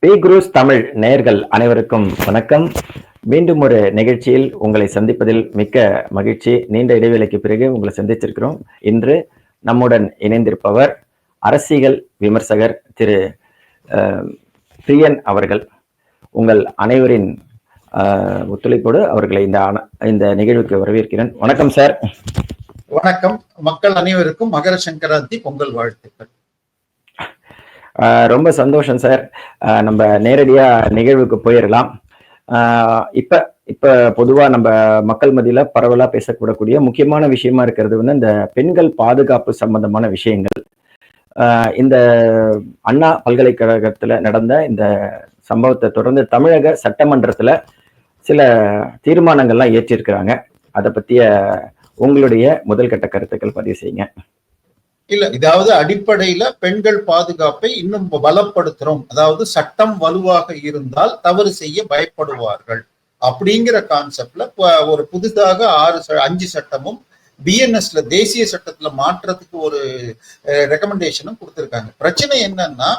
B cruise Tamil நேயர்கள் அனைவருக்கும் வணக்கம். மீண்டும் ஒரு நிகழ்ச்சியில் உங்களை சந்திப்பதில் மிக்க மகிழ்ச்சி. நீண்ட இடைவேளைக்கு பிறகு உங்களை சந்திச்சிருக்கிறோம். இன்று நம்முடன் இணைந்திருப்பவர் அரசியல் விமர்சகர் திரு பிரியன் அவர்கள். உங்கள் அனைவரின் ஒத்துழைப்போடு அவர்களை இந்த நிகழ்வுக்கு வரவேற்கிறேன். வணக்கம் சார். வணக்கம். மக்கள் அனைவருக்கும் மகர சங்கராந்தி பொங்கல் வாழ்த்துக்கள். ரொம்ப சந்தோஷம் சார். நம்ம நேரடியா நிகழ்வுக்கு போயிடலாம். இப்ப பொதுவா நம்ம மக்கள் மத்தியில பரவலா பேசக்கூடக்கூடிய முக்கியமான விஷயமா இருக்கிறது வந்து இந்த பெண்கள் பாதுகாப்பு சம்பந்தமான விஷயங்கள். இந்த அண்ணா பல்கலைக்கழகத்துல நடந்த இந்த சம்பவத்தை தொடர்ந்து தமிழக சட்டமன்றத்துல சில தீர்மானங்கள்லாம் இயற்றிருக்கிறாங்க. அதை பத்திய உங்களுடைய முதல் கட்ட கருத்துக்கள் பதிவு செய்யுங்க. இல்ல, இதாவது அடிப்படையில பெண்கள் பாதுகாப்பை இன்னும் பலப்படுத்துறோம். அதாவது சட்டம் வலுவாக இருந்தால் தவறு செய்ய பயப்படுவார்கள் அப்படிங்கிற கான்செப்ட்ல ஒரு புதுதாக 5 சட்டமும் பிஎன்எஸ்ல தேசிய சட்டத்துல மாற்றத்துக்கு ஒரு ரெக்கமெண்டேஷனும் கொடுத்திருக்காங்க. பிரச்சனை என்னன்னா,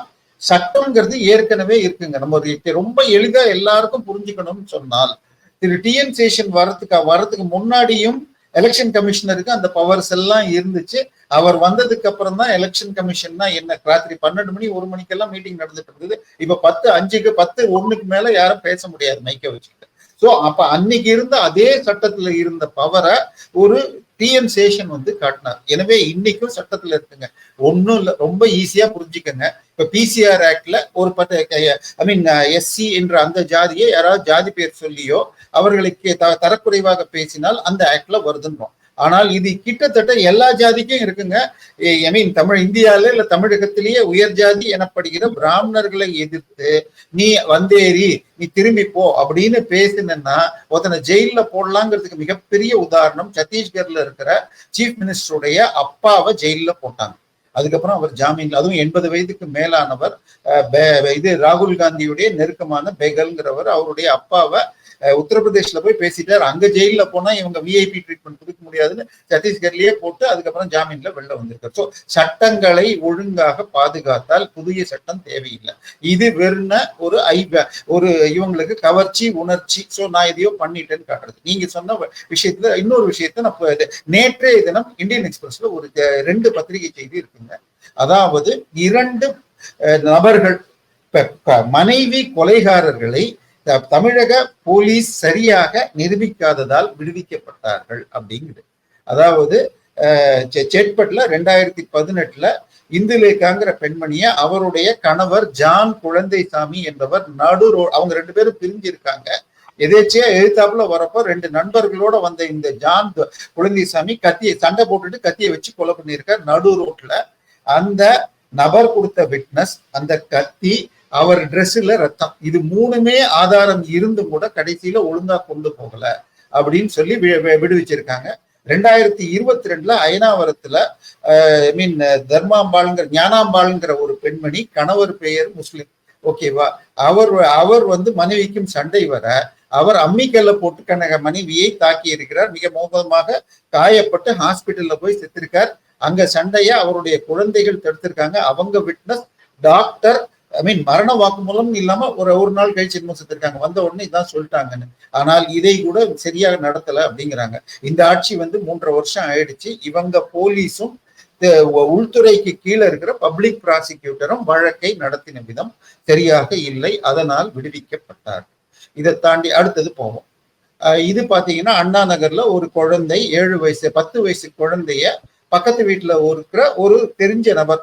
சட்டம்ங்கிறது ஏற்கனவே இருக்குங்க. நம்ம ரொம்ப எளிதா எல்லாருக்கும் புரிஞ்சுக்கணும்னு சொன்னால், திரு டிஎன் சேஷன் வரத்துக்கு முன்னாடியும் எலெக்ஷன் கமிஷனருக்கு அந்த பவர்ஸ் எல்லாம் இருந்துச்சு. அவர் வந்ததுக்கு அப்புறம் தான் எலெக்ஷன் கமிஷன்னா என்ன, ராத்திரி 12 மணி 1 மணிக்கெல்லாம் மீட்டிங் நடந்துட்டு இருந்தது. இப்ப 10:05க்கு 10:01க்கு மேல யாரும் பேச முடியாது மைக்க வச்சுக்கிட்டு. சோ அப்ப அன்னைக்கு இருந்த அதே சட்டத்துல இருந்த பவரை ஒரு டிஎன் சேஷன் வந்து காட்டினார். எனவே இன்னைக்கும் சட்டத்துல இருக்குங்க. ஒன்னும் இல்ல, ரொம்ப ஈஸியா புரிஞ்சுக்கங்க. இப்ப பிசிஆர் ஆக்ட்ல ஒரு எஸ்சி என்ற அந்த ஜாதியை யாராவது ஜாதி பேர் சொல்லியோ அவர்களுக்கு தரக்குறைவாக பேசினால் அந்த ஆக்ட்ல வருதுன்றோம். ஆனால் இது கிட்டத்தட்ட எல்லா ஜாதிக்கும் இருக்குங்க. இந்தியாவில இல்ல தமிழகத்திலேயே உயர் ஜாதி எனப்படுகிற பிராமணர்களை எதிர்த்து நீ வந்தேரி, நீ திரும்பி போ அப்படின்னு பேசினா ஒருத்தனை ஜெயில போடலாங்கிறதுக்கு மிகப்பெரிய உதாரணம் சத்தீஸ்கர்ல இருக்கிற சீஃப் மினிஸ்டருடைய அப்பாவை ஜெயில போட்டாங்க. அதுக்கப்புறம் அவர் ஜாமீன்ல, அதுவும் 80 வயதுக்கு மேலானவர், இது ராகுல் காந்தியுடைய நெருக்கமான பெகல்ங்கிறவர், அவருடைய அப்பாவை உத்தரப்பிரதேஷ்ல போய் பேசிட்டார். அங்க ஜெயில போனா இவங்க விஐபி ட்ரீட்மெண்ட் கொடுக்க முடியாதுன்னு சத்தீஸ்கர்லயே போட்டு அதுக்கப்புறம் ஜாமீன்ல வெளில வந்திருக்காரு. ஸோ சட்டங்களை ஒழுங்காக பாதுகாத்தால் புதிய சட்டம் தேவையில்லை. இது வெறும் ஒரு இவங்களுக்கு கவர்ச்சி உணர்ச்சி. ஸோ நான் எதையோ பண்ணிட்டேன்னு காட்டுறது. நீங்க சொன்ன விஷயத்துல இன்னொரு விஷயத்த நான் நேற்றைய தினம் இந்தியன் எக்ஸ்பிரஸ்ல ஒரு 2 பத்திரிகை செய்தி இருக்குங்க. அதாவது 2 நபர்கள் மனைவி கொலைகாரர்களை தமிழக போலீஸ் சரியாக நிரூபிக்காததால் விடுவிக்கப்பட்டார்கள் அப்படிங்குது. அதாவது சேட்பட்ல 2018 இந்துலேகாங்கிற பெண்மணிய அவருடைய கணவர் ஜான் குழந்தைசாமி என்பவர் அவங்க 2 பேரும் பிரிஞ்சிருக்காங்க. எதேச்சியா எழுத்தாப்புல வரப்போ 2 நண்பர்களோட வந்த இந்த ஜான் குழந்தைசாமி சண்டை போட்டுட்டு கத்தியை வச்சு கொலை பண்ணியிருக்கார் நடு ரோட்ல. அந்த நபர் கொடுத்த விட்னஸ், அந்த கத்தி, அவர் ட்ரெஸ்ல ரத்தம், இது 3மே ஆதாரம் இருந்து கூட கடைசியில ஒழுங்கா கொண்டு போகல அப்படின்னு சொல்லி விடுவிச்சிருக்காங்க. 2022 அயனாவரத்துல ஞானாம்பாள்ங்கிற ஒரு பெண்மணி, கணவர் பெயர் முஸ்லிம், ஓகேவா, அவர் வந்து மனைவிக்கும் சண்டை வர அவர் அம்மிக்கல்ல போட்டு மனைவியை தாக்கி இருக்கிறார். மிக மோசமாக காயப்பட்டு ஹாஸ்பிட்டல்ல போய் செத்திருக்கார். அங்க சண்டைய அவருடைய குழந்தைகள் தடுத்திருக்காங்க. அவங்க விட்னஸ் டாக்டர் மரண வாக்குமூலம் இல்லாம ஒரு நாள் கழிச்சு செத்துருக்காங்க. வந்த உடனே இதான் சொல்லிட்டாங்கன்னு. ஆனால் இதை கூட சரியாக நடத்தல அப்படிங்கிறாங்க. இந்த ஆட்சி வந்து 3.5 வருஷம் ஆயிடுச்சு. இவங்க போலீஸும் உள்துறைக்கு கீழே இருக்கிற பப்ளிக் ப்ராசிக்யூட்டரும் வழக்கை நடத்தின விதம் சரியாக இல்லை. அதனால் விடுவிக்கப்பட்டார். இதை தாண்டி அடுத்தது போவோம். இது பாத்தீங்கன்னா அண்ணா நகர்ல ஒரு குழந்தை 10 வயசு குழந்தைய பக்கத்து வீட்டுல இருக்கிற ஒரு தெரிஞ்ச நபர்,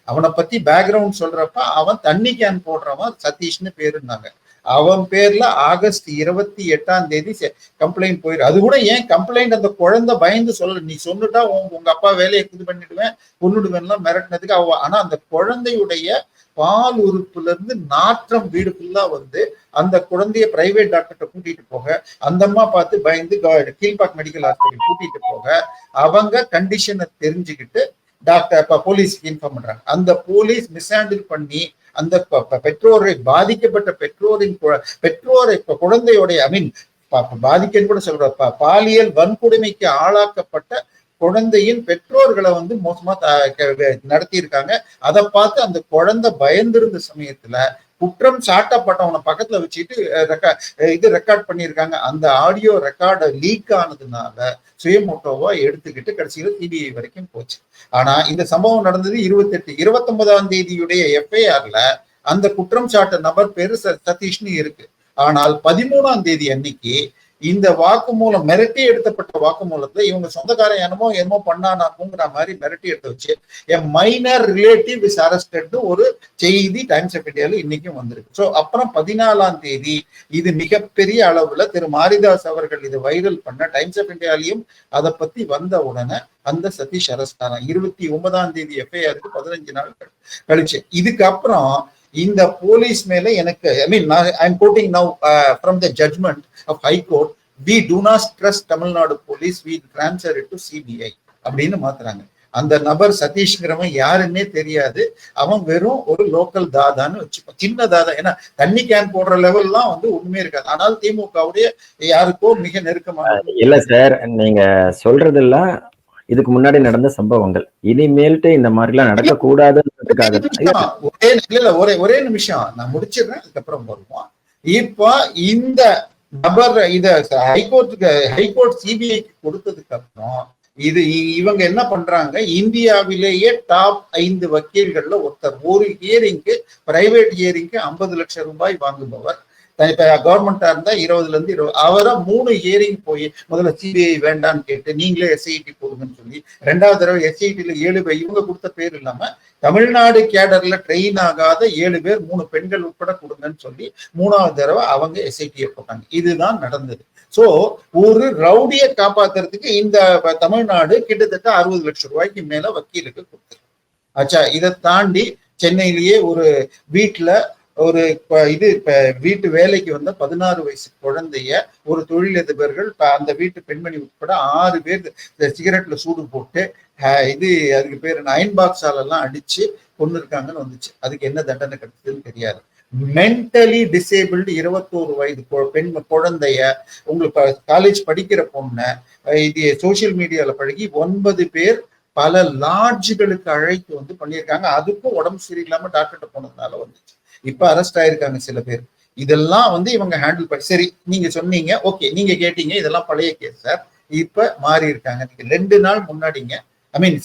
அவனை பத்தி பேக்ரவுண்ட் சொல்றப்ப அவன் தண்ணி கேன் போடுறவன் சதீஷ்னு பேருந்தாங்க. அவன் பேர்ல ஆகஸ்ட் 28 கம்ப்ளைண்ட் போயிரு. அது கூட ஏன் கம்ப்ளைண்ட் அந்த குழந்தை பயந்து சொல்ல, நீ சொன்னுட்டா உங்க அப்பா வேலையை இது பண்ணிடுவேன் கொன்னுடுவேன்லாம் மிரட்டினதுக்கு ஆனா அந்த குழந்தையுடைய பால் உறுப்புல இருந்து நாற்றம் வீடு ஃபுல்லா வந்து அந்த குழந்தைய பிரைவேட் டாக்டர்கிட்ட கூட்டிட்டு போக, அந்த அம்மா பார்த்து பயந்து கீழ்பாக் மெடிக்கல் ஹாஸ்பிட்டல் கூட்டிட்டு போக, அவங்க கண்டிஷனை தெரிஞ்சுக்கிட்டு டாக்டர் போலீஸ்க்கு இன்ஃபார்ம் பண்றாங்க. அந்த போலீஸ் மிஸ்ஹேண்டில் பண்ணி அந்த பெற்றோரை, பாதிக்கப்பட்ட பெற்றோரை குழந்தையோடைய பாதிக்கன்னு கூட சொல்ற பாலியல் வன்கொடுமைக்கு ஆளாக்கப்பட்ட குழந்தையின் பெற்றோர்களை வந்து மோசமா நடத்தி இருக்காங்க. அதை பார்த்து அந்த குழந்தை பயந்திருந்த சமயத்துல குற்றம் சாட்டப்பட்டவனை பக்கத்துல வச்சுட்டு இது ரெக்கார்ட் பண்ணியிருக்காங்க. அந்த ஆடியோ ரெக்கார்டு லீக் ஆனதுனால சுயமோட்டோவா எடுத்துக்கிட்டு கடைசியில சிபிஐ வரைக்கும் போச்சு. ஆனா இந்த சம்பவம் நடந்தது 29ஆம் தேதியுடைய எஃப்ஐஆர்ல அந்த குற்றம் சாட்ட நபர் பேரு சதீஷ்னு இருக்கு. ஆனால் 13ஆம் தேதி அன்னைக்கு இந்த வாக்குமூலம் மிரட்டி எடுத்தப்பட்ட வாக்குமூலத்துல இவங்க சொந்தக்காரன் என்னமோ பண்ணானாக்குங்கிற மாதிரி மிரட்டி எடுத்து வச்சு என் மைனர் ரிலேட்டிவ் இஸ் அரெஸ்டட் ஒரு செய்தி டைம்ஸ் ஆஃப் இந்தியால இன்னைக்கும் வந்திருக்கு. ஸோ அப்புறம் 14ஆம் தேதி இது மிகப்பெரிய அளவுல திரு மாரிதாஸ் அவர்கள் இதை வைரல் பண்ண டைம்ஸ் ஆஃப் இந்தியாலையும் அதை பத்தி வந்த உடனே அந்த சதீஷ் அரெஸ்ட் ஆனா 29ஆம் தேதி எஃப்ஐஆருக்கு 15 நாள் கழிச்சு. இதுக்கப்புறம் இந்த போலீஸ் மேல எனக்கு I am quoting now from the judgment of high court, we do not trust Tamil Nadu police, we transfer it to CBI அப்படின்னு மாத்துறாங்க. அந்த நபர் சதீஷ்ங்கிறவன் யாருன்னே தெரியாது, அவன் வெறும் ஒரு லோக்கல் தாதான்னு வச்சுப்போம், சின்ன தாதா. ஏன்னா தண்ணி கேன் போடுற லெவல்லாம் வந்து ஒண்ணுமே இருக்காது. ஆனால் திமுகவுடைய யாருக்கோ மிக நெருக்கமான. இல்ல சார், நீங்க சொல்றதெல்லாம் இதுக்கு முன்னாடி நடந்த சம்பவங்கள். இனிமேல்ட்டு இந்த மாதிரி எல்லாம் நடக்க கூடாதுன்றதுக்காக ஒரே நிமிஷம் நான் முடிச்சிடுறேன், அதுக்கப்புறம் வருவோம். இப்ப இந்த நபர் இத ஹைகோர்ட் சிபிஐக்கு கொடுத்ததுக்கு அப்புறம் இவங்க என்ன பண்றாங்க, இந்தியாவிலேயே டாப் 5 வக்கீல்கள்ல ஒருத்தர், ஒரு ஹியரிங்க்கு பிரைவேட் ஹியரிங்க்கு 50 லட்சம் ரூபாய் வாங்குபவர். கவர்மெண்டா இருந்தா 20ல இருந்து 20, அவரை 3 ஹியரிங் போய் முதல்ல சிபிஐ வேண்டான்னு கேட்டு நீங்களே எஸ்ஐடி போடுங்கன்னு சொல்லி 2வது தடவை எஸ்ஐடில 7 பேர், இவங்க கொடுத்த பேர் இல்லாம தமிழ்நாடு கேடர்ல ட்ரெயின் ஆகாத 7 பேர் 3 பெண்கள் உட்பட கொடுங்கன்னு சொல்லி 3வது தடவை அவங்க எஸ்ஐடியை போட்டாங்க. இதுதான் நடந்தது. சோ ஒரு ரவுடியை காப்பாத்துறதுக்கு இந்த தமிழ்நாடு கிட்டத்தட்ட 60 லட்சம் ரூபாய்க்கு மேல வக்கீலுக்கு கொடுத்துருக்கு. ஆச்சா, இதை தாண்டி சென்னையிலேயே ஒரு வீட்டுல ஒரு வீட்டு வேலைக்கு வந்த 16 வயசு குழந்தைய ஒரு தொழிலதிபர்கள் அந்த வீட்டு பெண்மணி உட்பட 6 பேர் சிகரெட்ல சூடு போட்டு அதுக்கு பேர் அயன் பாக்ஸால எல்லாம் அடிச்சு கொண்டு இருக்காங்கன்னு வந்துச்சு. அதுக்கு என்ன தண்டனை கிடைச்சதுன்னு தெரியாது. மென்டலி டிசேபிள்டு 21 வயது பெண் குழந்தைய, உங்களுக்கு காலேஜ் படிக்கிற பொண்ணை இது சோசியல் மீடியால பழகி 9 பேர் பல லாட்ஜுகளுக்கு அழைத்து வந்து பண்ணியிருக்காங்க. அதுக்கும் உடம்பு சரியில்லாம டாக்டர்கிட்ட போனதுனால வந்துச்சு. இப்ப அரெஸ்ட் ஆயிருக்காங்க சில பேர். இதெல்லாம் வந்து இவங்க ஹேண்டில் பண்ணி, சரி நீங்க சொன்னீங்க, ஓகே நீங்க கேட்டீங்க, இதெல்லாம் பழைய கேஸ் சார், இப்ப மாறி இருக்காங்க. 2 நாள் முன்னாடிங்க,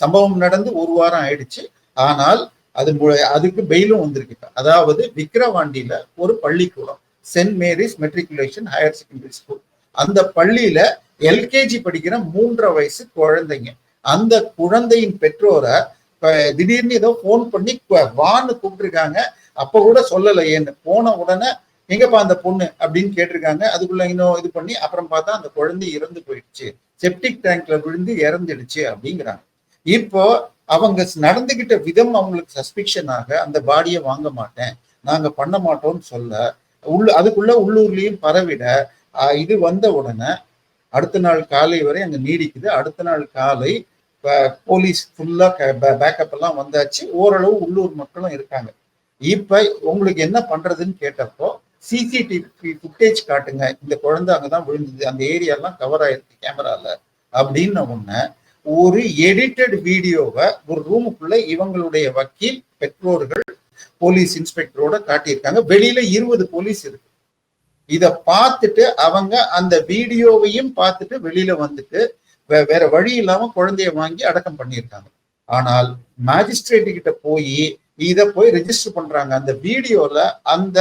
சம்பவம் நடந்து 1 வாரம் ஆயிடுச்சு. ஆனால் அதுக்கு பெயிலும் வந்திருக்கு. அதாவது விக்கிரவாண்டியில ஒரு பள்ளிக்கூடம், Saint Mary's matriculation higher secondary school, அந்த பள்ளியில எல்கேஜி படிக்கிற 3.5 வயசு குழந்தைங்க, அந்த குழந்தையின் பெற்றோரை திடீர்னு ஏதோ போன் பண்ணி வான்னு கூப்பிட்டுருக்காங்க. அப்ப கூட சொல்லலை ஏன்னு. போன உடனே எங்கப்பா அந்த பொண்ணு அப்படின்னு கேட்டிருக்காங்க. அதுக்குள்ள இன்னும் இது பண்ணி அப்புறம் பார்த்தா அந்த குழந்தை இறந்து போயிடுச்சு, செப்டிக் டேங்க்ல விழுந்து இறந்துடுச்சு அப்படிங்கிறாங்க. இப்போ அவங்க நடந்துகிட்ட விதம் அவங்களுக்கு சஸ்பிக்ஷன் ஆக அந்த பாடியை வாங்க மாட்டேன், நாங்க பண்ண மாட்டோம்னு சொல்ல அதுக்குள்ள உள்ளூர்லயும் பரவிட இது வந்த உடனே அடுத்த நாள் காலை வரை அங்க நீடிக்குது. அடுத்த நாள் காலை போலீஸ் ஃபுல்லா பேக்கப் எல்லாம் வந்தாச்சு. ஓரளவு உள்ளூர் மக்களும் இருக்காங்க. இப்ப உங்களுக்கு என்ன பண்றதுன்னு கேட்டப்போ, சிசிடிவி ஃபுட்டேஜ் காட்டுங்க, இந்த குழந்தை அங்கதான் விழுந்தது, அந்த ஏரியாலாம் கவர் ஆயிருக்கு கேமரால அப்படின்னு ஒண்ணு ஒரு எடிட்டட் வீடியோவை ஒரு ரூமுக்குள்ள இவங்களுடைய வக்கீல், பெற்றோர்கள், போலீஸ் இன்ஸ்பெக்டரோட காட்டியிருக்காங்க. வெளியில 20 போலீஸ் இருக்கு. இத பார்த்துட்டு அவங்க அந்த வீடியோவையும் பார்த்துட்டு வெளியில வந்துட்டு வேற வழி இல்லாம குழந்தைய வாங்கி அடக்கம் பண்ணியிருக்காங்க. ஆனால் மேஜிஸ்ட்ரேட் கிட்ட இத போய் ரெஜிஸ்டர் பண்றாங்க. அந்த வீடியோல அந்த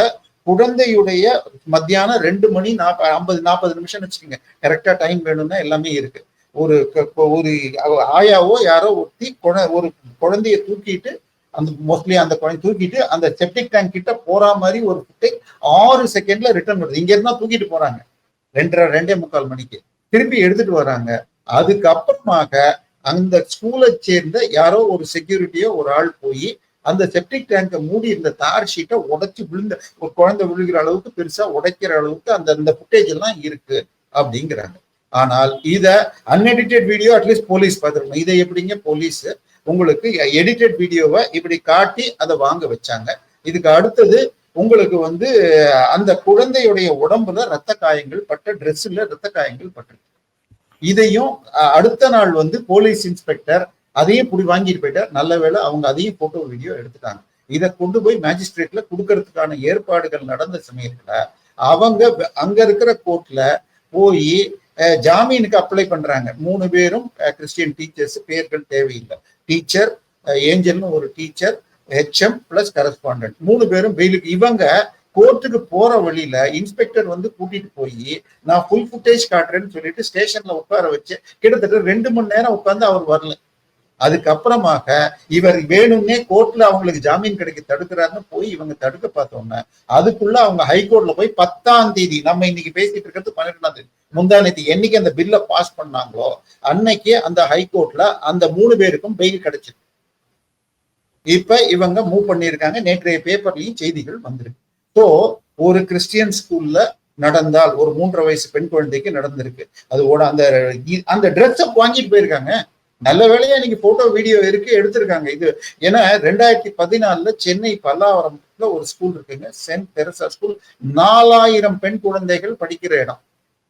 குழந்தையுடைய மத்தியானம் 2 மணி 40 நிமிஷம் வச்சுக்கோங்க, கரெக்டா டைம் வேணும்னா எல்லாமே இருக்கு. ஒரு ஆயாவோ யாரோ ஒருத்தி ஒரு குழந்தைய தூக்கிட்டு அந்த மோஸ்ட்லி அந்த குழந்தை தூக்கிட்டு அந்த செப்டிக் டேங்க் கிட்ட போற மாதிரி ஒரு 6 செகண்ட்ல ரிட்டர்ன் வருது. இங்க இருந்தா தூக்கிட்டு போறாங்க 2:45 மணிக்கு, திருப்பி எடுத்துட்டு வராங்க. அதுக்கப்புறமாக அந்த ஸ்கூலை சேர்ந்த யாரோ ஒரு செக்யூரிட்டியோ ஒரு ஆள் போய் அந்த செப்டிக் டேங்கை மூடி இந்த தார் ஷீட்டை உடைச்சு விழுந்த ஒரு குழந்தை விழுகிற அளவுக்கு பெருசா உடைக்கிற அளவுக்கு அந்த ஃபுட்டேஜ் எல்லாம் இருக்கு அப்படிங்கிறாங்க. ஆனால் இத அன்எடிட்டட் வீடியோ அட்லீஸ்ட் போலீஸ் பார்த்துருக்கணும். இதை எப்படிங்க போலீஸ் உங்களுக்கு எடிட்டட் வீடியோவை இப்படி காட்டி அதை வாங்க வச்சாங்க? இதுக்கு அடுத்தது உங்களுக்கு வந்து அந்த குழந்தையுடைய உடம்புல ரத்த காயங்கள் பட்ட, ட்ரெஸ்ல ரத்த காயங்கள் பட்டிருக்கு. இதையும் அடுத்த நாள் வந்து போலீஸ் இன்ஸ்பெக்டர் அதையும் வாங்கிட்டு போயிட்டார். நல்ல வேளை அவங்க அதையும் போட்டோ வீடியோ எடுத்துட்டாங்க. இதை கொண்டு போய் மேஜிஸ்ட்ரேட்ல கொடுக்கறதுக்கான ஏற்பாடுகள் நடந்த சமயத்துல அவங்க அங்க இருக்கிற கோர்ட்ல போய் ஜாமீனுக்கு அப்ளை பண்றாங்க. 3 பேரும் கிறிஸ்டியன் டீச்சர்ஸ், பேர்கள் தேவையில்லை. டீச்சர் ஏஞ்சல்னு ஒரு டீச்சர், ஹெச்எம் பிளஸ் கரஸ்பாண்டன்ட் 3 பேரும் பெயிலுக்கு. இவங்க கோர்ட்டுக்கு போற வழியில இன்ஸ்பெக்டர் வந்து கூட்டிட்டு போய் நான் ஃபுல் ஃபுட்டேஜ் காட்டுறேன்னு சொல்லிட்டு ஸ்டேஷன்ல உட்கார வச்சு கிட்டத்தட்ட 2 மணி நேரம் உட்கார்ந்து அவர் வரல. அதுக்கப்புறமாக இவர் வேணும்னே கோர்ட்ல அவங்களுக்கு ஜாமீன் கிடைக்க தடுக்கிறாருன்னு போய் இவங்க தடுக்க பார்த்தோம்னா அதுக்குள்ள அவங்க ஹைகோர்ட்ல போய் 10ஆம் தேதி, நம்ம இன்னைக்கு பேசிட்டு இருக்கிறது 12ஆம் தேதி, முந்தானேதி என்னைக்கு அந்த பில்ல பாஸ் பண்ணாங்களோ அன்னைக்கு அந்த ஹைகோர்ட்ல அந்த 3 பேருக்கும் பெயில் கிடைச்சிருக்கு. இப்ப இவங்க மூவ் பண்ணியிருக்காங்க. நேற்றைய பேப்பர்லயும் செய்திகள் வந்திருக்கு. ஸோ ஒரு கிறிஸ்டியன் ஸ்கூல்ல நடந்தால் ஒரு 3.5 வயசு பெண் குழந்தைக்கு நடந்திருக்கு. அதோட அந்த ட்ரெஸ் அப் வாங்கிட்டு போயிருக்காங்க. நல்ல வேளையா நீங்க போட்டோ வீடியோ இருக்கு, எடுத்திருக்காங்க. இது ஏன்னா 2014 சென்னை பல்லாவரம்ல ஒரு ஸ்கூல் இருக்குங்க, சென்ட் தெரசா ஸ்கூல். 4000 பெண் குழந்தைகள் படிக்கிற இடம்.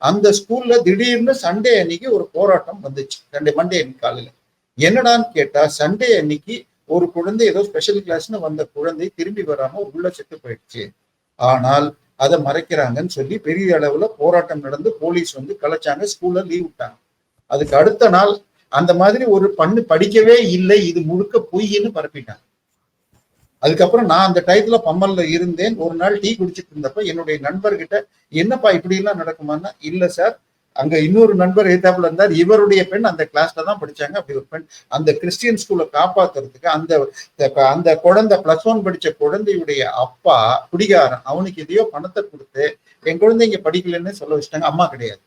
அந்த ஸ்கூல்ல திடீர்னு சண்டே அன்னைக்கு ஒரு போராட்டம் வந்துச்சு. மண்டே அன்னைக்கு காலையில என்னடான்னு கேட்டா, சண்டே அன்னைக்கு ஒரு குழந்தை ஏதோ ஸ்பெஷல் கிளாஸ்னு வந்த குழந்தை திரும்பி வராம உள்ள செத்து போயிடுச்சு. ஆனால் அதை மறைக்கிறாங்கன்னு சொல்லி பெரிய அளவுல போராட்டம் நடந்து போலீஸ் வந்து கலைச்சாங்க, ஸ்கூல்ல லீவ் விட்டாங்க. அதுக்கு அடுத்த நாள் அந்த மாதிரி ஒரு படிக்கவே இல்லை, இது முழுக்க பொய்ன்னு பரப்பிட்டாங்க. அதுக்கப்புறம் நான் அந்த டயத்துல பம்மல்ல இருந்தேன். ஒரு நாள் டீ குடிச்சிட்டு இருந்தப்ப என்னுடைய நண்பர்கிட்ட, என்னப்பா இப்படி எல்லாம் நடக்குமான்னா, இல்ல சார், அங்க இன்னொரு நண்பர் எதிர்த்தாப்புல இருந்தார், இவருடைய பெண் அந்த கிளாஸ்ல தான் படிச்சாங்க. அப்படி ஒரு பெண் அந்த கிறிஸ்டியன் ஸ்கூலை காப்பாத்துறதுக்கு அந்த குழந்தை +1 படிச்ச குழந்தையுடைய அப்பா குடிகாரன், அவனுக்கு எதையோ பணத்தை கொடுத்து என் குழந்தைங்க படிக்கலன்னு சொல்ல வச்சுட்டாங்க. அம்மா கிடையாது.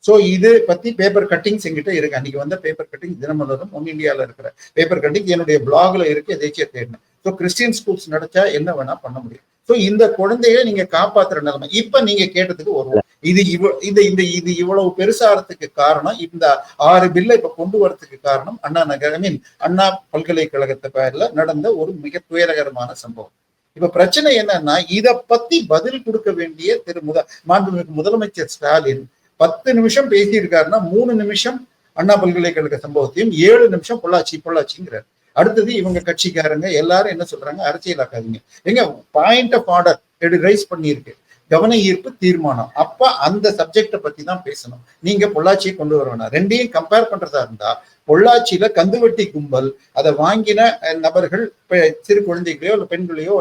சோ இது பத்தி பேப்பர் கட்டிங்ஸ் எங்கிட்ட இருக்கு. அன்னைக்கு வந்த பேப்பர் கட்டிங் தினமலரும் ஒன் இந்தியால இருக்கிற பேப்பர் கட்டிங் என்னுடைய பிளாக்ல இருக்கு, எதேச்சியா தேடினேன். ஸோ கிறிஸ்டியன் ஸ்கூல்ஸ் நடச்சா என்ன வேணா பண்ண முடியும். ஸோ இந்த குழந்தைய நீங்க காப்பாத்துற நிலைமை. இப்ப நீங்க கேட்டதுக்கு வருவோம். இது இவ்வளவு பெருசாகிறதுக்கு காரணம், இந்த 6 பில்லை இப்ப கொண்டு வரதுக்கு காரணம் அண்ணா பல்கலைக்கழகத்தை பேர்ல நடந்த ஒரு மிக துயரகரமான சம்பவம். இப்ப பிரச்சனை என்னன்னா, இத பத்தி பதில் கொடுக்க வேண்டிய மாண்புமிகு முதலமைச்சர் ஸ்டாலின் 10 நிமிஷம் பேசியிருக்காருன்னா 3 நிமிஷம் அண்ணா பல்கலைக்கழக சம்பவத்தையும் 7 நிமிஷம் பொள்ளாச்சிங்கிறார். அடுத்தது இவங்க கட்சிக்காரங்க எல்லாரும் என்ன சொல்றாங்க, அரசியலாக்காதீங்க. எங்க பாயிண்ட் ஆஃப் ஆர்டர் ரைஸ் பண்ணியிருக்கு, கவன ஈர்ப்பு தீர்மானம். அப்ப அந்த சப்ஜெக்ட பத்தி தான் பேசணும். நீங்க பொள்ளாச்சியை கொண்டு வர வேணாம். ரெண்டையும் கம்பேர் பண்றதா இருந்தா, பொள்ளாச்சியில கந்துவட்டி கும்பல் அதை வாங்கின நபர்கள் சிறு குழந்தைகளையோ இல்ல பெண்களையோ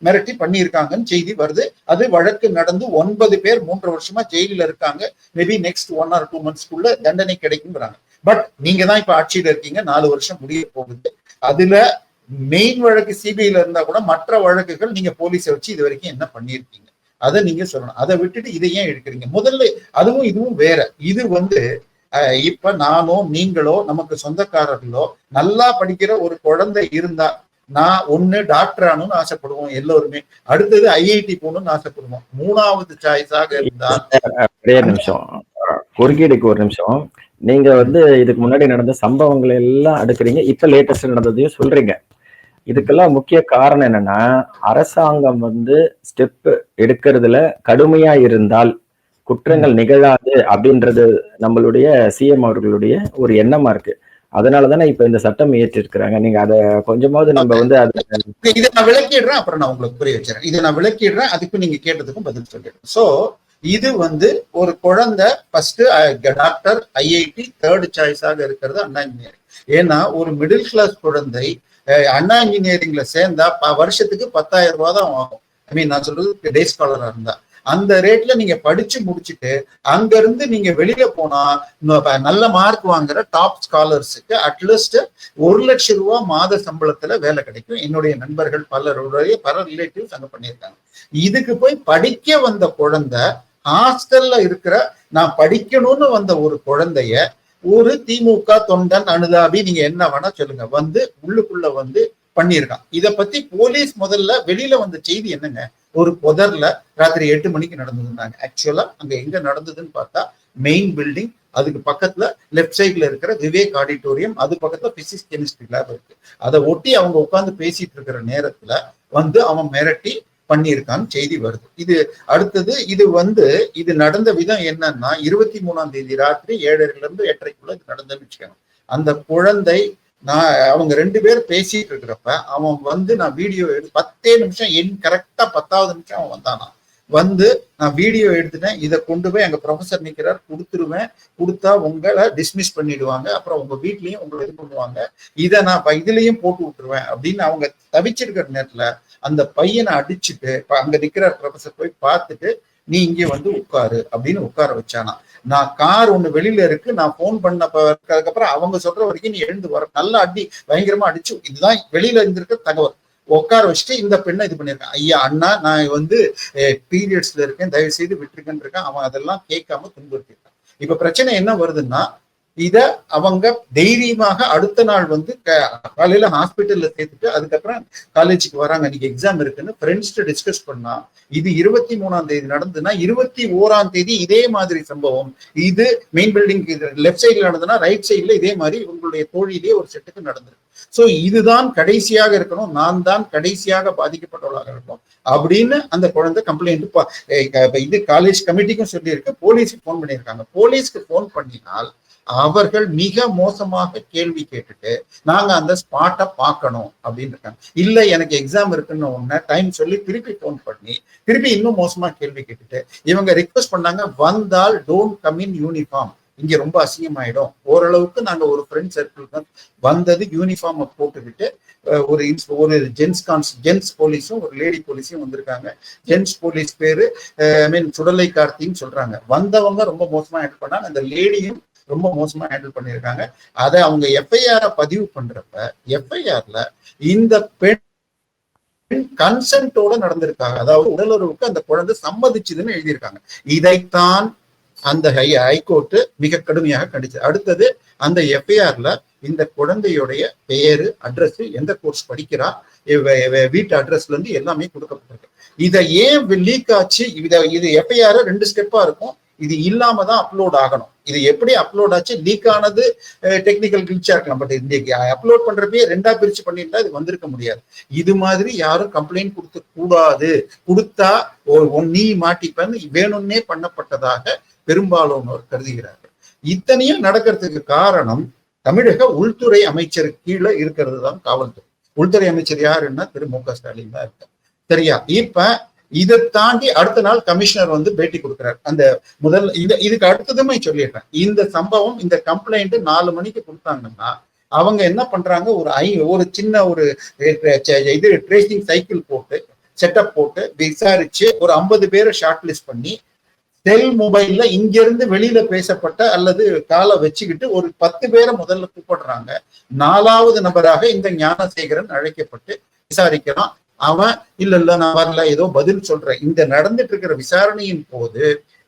மிரட்டி பண்ணியிருக்காங்கன்னு செய்தி வருது. அது வழக்கு நடந்து 9 பேர் 3 வருஷமா ஜெயிலில் இருக்காங்க. மேபி நெக்ஸ்ட் 1 or 2 monthsக்குள்ள தண்டனை கிடைக்குங்கிறாங்க. பட் நீங்க தான் இப்ப ஆட்சியில இருக்கீங்க, 4 வருஷம் முடிய போகுது. அதுல மெயின் வழக்கு சிபிஐல இருந்தா கூட மற்ற வழக்குகள் நீங்க போலீஸை வச்சு இது வரைக்கும் என்ன பண்ணியிருக்கீங்க, அதை நீங்க சொல்லணும். அதை விட்டுட்டு இதை ஏன் எடுக்கிறீங்க? முதல்ல அதுவும் இதுவும் வேற. இது வந்து இப்ப நானோ நீங்களோ நமக்கு சொந்தக்காரர்களோ நல்லா படிக்கிற ஒரு குழந்தை இருந்தா, நான் ஒண்ணு டாக்டர் ஆகணும்னு ஆசைப்படுவோம் எல்லோருமே, அடுத்தது ஐஐடி போகணும்னு ஆசைப்படுவோம். 3வது சாய்ஸாக இருந்தால் குறுக்கீடுக்கு ஒரு நிமிஷம். நீங்க வந்து இதுக்கு முன்னாடி நடந்த சம்பவங்களை எல்லாம் அடுக்குறீங்க, இப்ப லேட்டஸ்ட் நடந்ததையும் சொல்றீங்க. இதுக்கெல்லாம் முக்கிய காரணம் என்னன்னா, அரசாங்கம் வந்து ஸ்டெப் எடுக்கிறதுல கடுமையா இருந்தால் குற்றங்கள் நிகழாது அப்படின்றது நம்மளுடைய சிஎம் அவர்களுடைய ஒரு எண்ணமா இருக்கு. அதனாலதானே இப்ப இந்த சட்டம் இயற்றிருக்கிறாங்க. நீங்க அதை கொஞ்சமாவது நம்ம வந்து இதை நான் விளக்கிடுறேன், அப்புறம் நான் உங்களுக்கு புரிய வச்சிடறேன். இதை நான் விளக்கிடுறேன், அதுக்கு நீங்க கேட்டதுக்கும் பதில் சொல்லிடுறேன். சோ இது வந்து ஒரு குழந்தை ஃபர்ஸ்ட் டாக்டர், ஐஐடி 3rd சாய்ஸாக இருக்கிறது அண்ணா இன்ஜினியரிங். ஏன்னா ஒரு மிடில் கிளாஸ் குழந்தை அண்ணா இன்ஜினியரிங்ல சேர்ந்தா வருஷத்துக்கு 10,000 ரூபாய் தான் ஆகும். நான் சொல்றது டே ஸ்காலரா இருந்தா அந்த ரேட்ல நீங்க படிச்சு முடிச்சுட்டு அங்க இருந்து நீங்க வெளியில போனா நல்ல மார்க் வாங்குற டாப் ஸ்காலர்ஸுக்கு அட்லீஸ்ட் 1 லட்சம் ரூபாய் மாத சம்பளத்துல வேலை கிடைக்கும். என்னுடைய நண்பர்கள் பல ரிலேட்டிவ்ஸ் அங்க பண்ணியிருக்காங்க. இதுக்கு போய் படிக்க வந்த குழந்தை ஹாஸ்டல்ல இருக்கிற, நான் படிக்கணும்னு வந்த ஒரு குழந்தைய ஒரு திமுக தொண்டன் அனுதாபி, நீங்க என்ன வேணா சொல்லுங்க, வந்து உள்ளுக்குள்ள வந்து பண்ணியிருக்கான். இத பத்தி போலீஸ் முதல்ல வெளியில வந்த செய்தி என்னங்க, ஒரு புதர்ல ராத்திரி 8 மணிக்கு நடந்ததுன்னாங்க. ஆக்சுவலா அங்க எங்க நடந்ததுன்னு பார்த்தா மெயின் பில்டிங், அதுக்கு பக்கத்துல லெப்ட் சைட்ல இருக்கிற விவேக் ஆடிட்டோரியம், அது பக்கத்துல பிசிக்ஸ் கெமிஸ்ட்ரி லேப் இருக்கு. அதை ஒட்டி அவங்க உட்கார்ந்து பேசிட்டு இருக்கிற நேரத்துல வந்து அவன் மிரட்டி பண்ணியிருக்கான்னு செய்தி வருது. இது அடுத்தது இது நடந்த விதம் என்னன்னா, 23ஆம் தேதி ராத்திரி 7:30 to 8:30 இது நடந்ததுன்னு வச்சுக்கோங்க. அந்த குழந்தை நான் அவங்க 2 பேர் பேசிட்டு இருக்கிறப்ப அவன் வந்து நான் வீடியோ 10 நிமிஷம் கரெக்டா 10வது நிமிஷம் அவன் வந்தானா, வந்து நான் வீடியோ எடுத்துட்டேன், இதை கொண்டு போய் எங்க ப்ரொஃபசர் நிக்கிறார் கொடுத்துருவேன், கொடுத்தா உங்களை டிஸ்மிஸ் பண்ணிடுவாங்க, அப்புறம் உங்க வீட்லயும் உங்களை இது பண்ணுவாங்க, இதை நான் இதுலயும் போட்டு விட்டுருவேன் அப்படின்னு அவங்க தவிச்சிருக்கிற நேரத்துல அந்த பையனை அடிச்சுட்டு அங்க நிக்கிற ப்ரொஃபசர் போய் பார்த்துட்டு நீ இங்கே வந்து உட்காரு அப்படின்னு உட்கார வச்சானா. நான் கார் ஒண்ணு வெளியில இருக்கு, நான் போன் பண்ணதுக்கப்புறம் அவங்க சொல்ற வரைக்கும் நீ எழுந்து வர, நல்லா அடி பயங்கரமா அடிச்சு, இதுதான் வெளியில இருந்திருக்க தகவல், உட்கார வச்சுட்டு இந்த பெண்ணை இது பண்ணிருக்கேன். ஐயா அண்ணா நான் வந்து பீரியட்ஸ்ல இருக்கேன், தயவு செய்து விட்டுருக்கேன்னு இருக்கேன். அவன் அதெல்லாம் கேட்காம துன்புறுத்திருக்கான். இப்ப பிரச்சனை என்ன வருதுன்னா, இத அவங்க தைரியமாக அடுத்த நாள் வந்து காலையில ஹாஸ்பிட்டல்ல சேர்த்துட்டு அதுக்கப்புறம் காலேஜுக்கு வராங்க, இன்னைக்கு எக்ஸாம் இருக்குன்னு ஃப்ரெண்ட்ஸ்ட டிஸ்கஸ் பண்ணா, இது 23ஆம் தேதி நடந்ததுன்னா 21ஆம் தேதி இதே மாதிரி சம்பவம், இது மெயின் பில்டிங் லெஃப்ட் சைட்ல நடந்ததுன்னா ரைட் சைட்ல இதே மாதிரி உங்களுடைய தோழியிலேயே ஒரு செட்டுக்கு நடந்திருக்கு. சோ இதுதான் கடைசியாக இருக்கணும், நான் தான் கடைசியாக பாதிக்கப்பட்டவளாக இருக்கணும் அப்படின்னு அந்த குழந்தை கம்ப்ளைண்ட் இது காலேஜ் கமிட்டிக்கும் சொல்லியிருக்கு, போலீஸுக்கு போன் பண்ணியிருக்காங்க. போலீஸ்க்கு போன் பண்ணினால் அவர்கள் மிக மோசமாக கேள்வி கேட்டுட்டு நாங்க அந்த ஸ்பாட்டை பார்க்கணும் அப்படின்னு இருக்காங்க. இல்ல எனக்கு எக்ஸாம் இருக்குன்னு ஒண்ணு டைம் சொல்லி திருப்பி போன் பண்ணி திருப்பி இன்னும் மோசமா கேள்வி கேட்டுட்டு இவங்க ரிக்வெஸ்ட் பண்ணாங்க, வந்தால் டோன்ட் கம் இன் யூனிஃபார்ம், இங்க ரொம்ப அசிங்கமாயிடும். ஓரளவுக்கு நாங்க ஒரு ஃப்ரெண்ட் சர்க்கிள் தான் வந்தது, யூனிஃபார்ம் போட்டுக்கிட்டு ஒரு ஜென்ஸ் போலீஸும் ஒரு லேடி போலீஸும் வந்திருக்காங்க. ஜென்ஸ் போலீஸ் பேரு சுடலை கார்த்தின்னு சொல்றாங்க. வந்தவங்க ரொம்ப மோசமா ஹேண்டில் பண்ணாங்க, அந்த லேடியும் ரொம்ப மோசமா ஹேண்டில் பண்ணியிருக்காங்க. அதை அவங்க எஃப்ஐஆர் பதிவு பண்றப்ப எஃப்ஐஆர்ல இந்த பெண் கன்சென்ட்டோட நடந்திருக்காங்க, அதாவது உடலுறவுக்கு அந்த குழந்தை சம்மதிச்சுதுன்னு எழுதியிருக்காங்க. இதைத்தான் அந்த ஹைகோர்ட் மிக கடுமையாக கண்டிச்சு. அடுத்தது அந்த எஃப்ஐஆர்ல இந்த குழந்தையுடைய பெயரு, அட்ரஸ், எந்த கோர்ஸ் படிக்கிறா, வீட்டு அட்ரஸ்ல இருந்து எல்லாமே கொடுக்கப்பட்டிருக்கு. இதை ஏன் லீக் ஆச்சு? இது எஃப்ஐஆர் 2 ஸ்டெப்பா இருக்கும், இது இல்லாம தான் அப்லோட் ஆகணும். இது எப்படி அப்லோட் ஆச்சு? லீக் ஆனது டெக்னிக்கல் கிளிச்சா இருக்கலாம், பட் இன்னைக்கு அப்லோட் பண்றப்பே 2ஆ பிரிச்சு பண்ணிருந்தா இது வந்திருக்க முடியாது. இது மாதிரி யாரும் கம்ப்ளைண்ட் கொடுக்க கூடாது, கொடுத்தா நீ மாட்டிப்பன்னு வேணும்னே பண்ணப்பட்டதாக பெரும்பாலானோர் கருதுகிறார்கள். இத்தனையும் நடக்கிறதுக்கு காரணம் தமிழக உள்துறை அமைச்சர் கீழே இருக்கிறது தான் காவல்துறை. உள்துறை அமைச்சர் யாருன்னா திரு மு க ஸ்டாலின் தான் இருக்கார். சரியா? இப்ப இதை தாண்டி அடுத்த நாள் கமிஷனர் வந்து பேட்டி கொடுக்கிறார். அந்த இதுக்கு அடுத்ததுமே சொல்லிடுறேன், இந்த சம்பவம் இந்த கம்ப்ளைண்ட் 4 மணிக்கு கொடுத்தாங்கன்னா அவங்க என்ன பண்றாங்க, ஒரு சின்ன இது ட்ரேசிங் சைக்கிள் போட்டு செட்டப் போட்டு விசாரிச்சு ஒரு 50 பேரை ஷார்ட் லிஸ்ட் பண்ணி செல் மொபைல்ல இங்க இருந்து வெளியில பேசப்பட்ட அல்லது காலை வச்சுக்கிட்டு ஒரு 10 பேரை முதல்ல கூப்பிடுறாங்க. 4வது நபராக இந்த ஞானசேகரன் அழைக்கப்பட்டு விசாரிக்கிறான். அவன் இல்ல நான் வரல, ஏதோ பதில் சொல்றேன். இந்த நடந்துட்டு இருக்கிற விசாரணையின் போது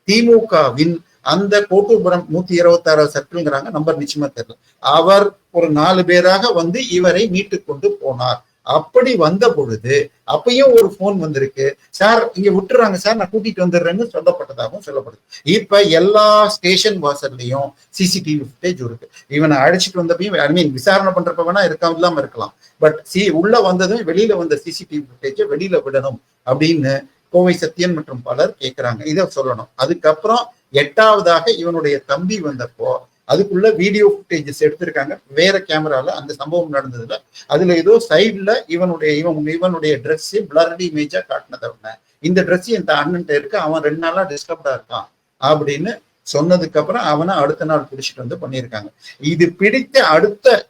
திமுகவின் அந்த கோட்டூர்புரம் 126 சர்க்கிள்ங்கிறாங்க, நம்பர் நிச்சயமா தெரியல, அவர் ஒரு 4 பேராக வந்து இவரை மீட்டு கொண்டு போனார். அப்படி வந்த பொழுது அப்பயும் ஒரு போன் வந்திருக்கு, சார் இங்க விட்டுறாங்க சார், நான் கூட்டிட்டு வந்துடுறேன்னு சொல்லப்பட்டதாகவும் சொல்லப்படுது. இப்ப எல்லா ஸ்டேஷன் வாசல்லையும் சிசிடிவி ஃபுட்டேஜ் இருக்கு. இவனை அழைச்சிட்டு வந்தப்பையும் விசாரணை பண்றப்ப வேணா இல்லாம இருக்கலாம், பட் உள்ள வந்ததும் வெளியில வந்த சிசிடிவி ஃபுட்டேஜை வெளியில விடணும் அப்படின்னு கோவை சத்யன் மற்றும் பலர் கேட்கிறாங்க. இதை சொல்லணும். அதுக்கப்புறம் 8வதாக இவனுடைய தம்பி வந்தப்போ அதுக்குள்ள வீடியோ ஃபுட்டேஜஸ் எடுத்திருக்காங்க வேற கேமரால. அந்த சம்பவம் நடந்ததுல அதுல ஏதோ சைட்ல இவனுடைய ட்ரெஸ் பிளர்டி இமேஜா காட்டினத, இந்த ட்ரெஸ் என் அண்ணன்ட்ட இருக்கு, அவன் 2 நாளா டிஸ்டர்ப்டா இருக்கான் அப்படின்னு சொன்னதுக்கு அப்புறம் அவனை அடுத்த நாள் பிடிச்சிட்டு வந்து பண்ணியிருக்காங்க. இது பிடித்த அடுத்த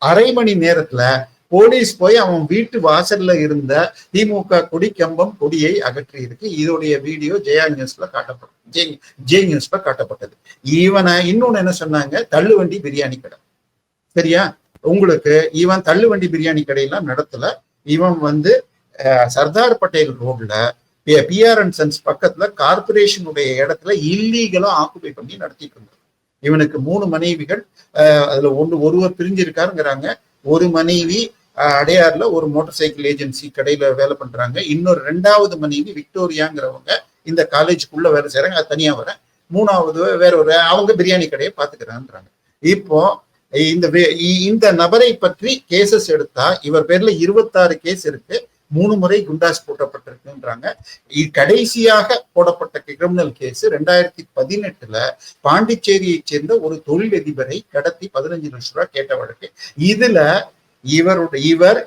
அரை மணி நேரத்துல போலீஸ் போய் அவன் வீட்டு வாசல்ல இருந்த திமுக கொடி கம்பம் கொடியை அகற்றி இருக்கு. இதோடைய வீடியோ ஜெயா நியூஸ்ல ஜே நியூஸ்ல காட்டப்பட்டது. இவனை இன்னொன்னு என்ன சொன்னாங்க, தள்ளுவண்டி பிரியாணி கடை. சரியா? உங்களுக்கு இவன் தள்ளுவண்டி பிரியாணி கடையெல்லாம் நடத்தல. இவன் வந்து சர்தார் பட்டேல் ரோட்ல பிஆர் அண்ட் சன்ஸ் பக்கத்துல கார்பரேஷனுடைய இடத்துல இல்லீகலா ஆக்குபை பண்ணி நடத்திட்டு இருந்தார். இவனுக்கு 3 மனைவிகள், அதுல ஒருவர் பிரிஞ்சிருக்காருங்கிறாங்க. ஒரு மனைவி அடையாறுல ஒரு மோட்டார் சைக்கிள் ஏஜென்சி கடையில வேலை பண்றாங்க. இன்னொரு 2வது மனைவி விக்டோரியாங்கிறவங்க இந்த காலேஜுக்குள்ள வேலை செய்யறாங்க, அது தனியா வர. 3வது வேற அவங்க பிரியாணி கடையை பாத்துக்கிறான்றாங்க. இப்போ இந்த நபரை பற்றி கேசஸ் எடுத்தா இவர் பேர்ல 26 கேஸ் இருக்கு. 3 முறை குண்டாஸ் போட்டப்பட்டிருக்குன்றாங்க. கடைசியாக போடப்பட்ட கிரிமினல் கேஸ் 2018 பாண்டிச்சேரியை சேர்ந்த ஒரு தொழிலதிபரை கடத்தி 15 லட்சம் ரூபாய் கேட்ட வழக்கு. இதுல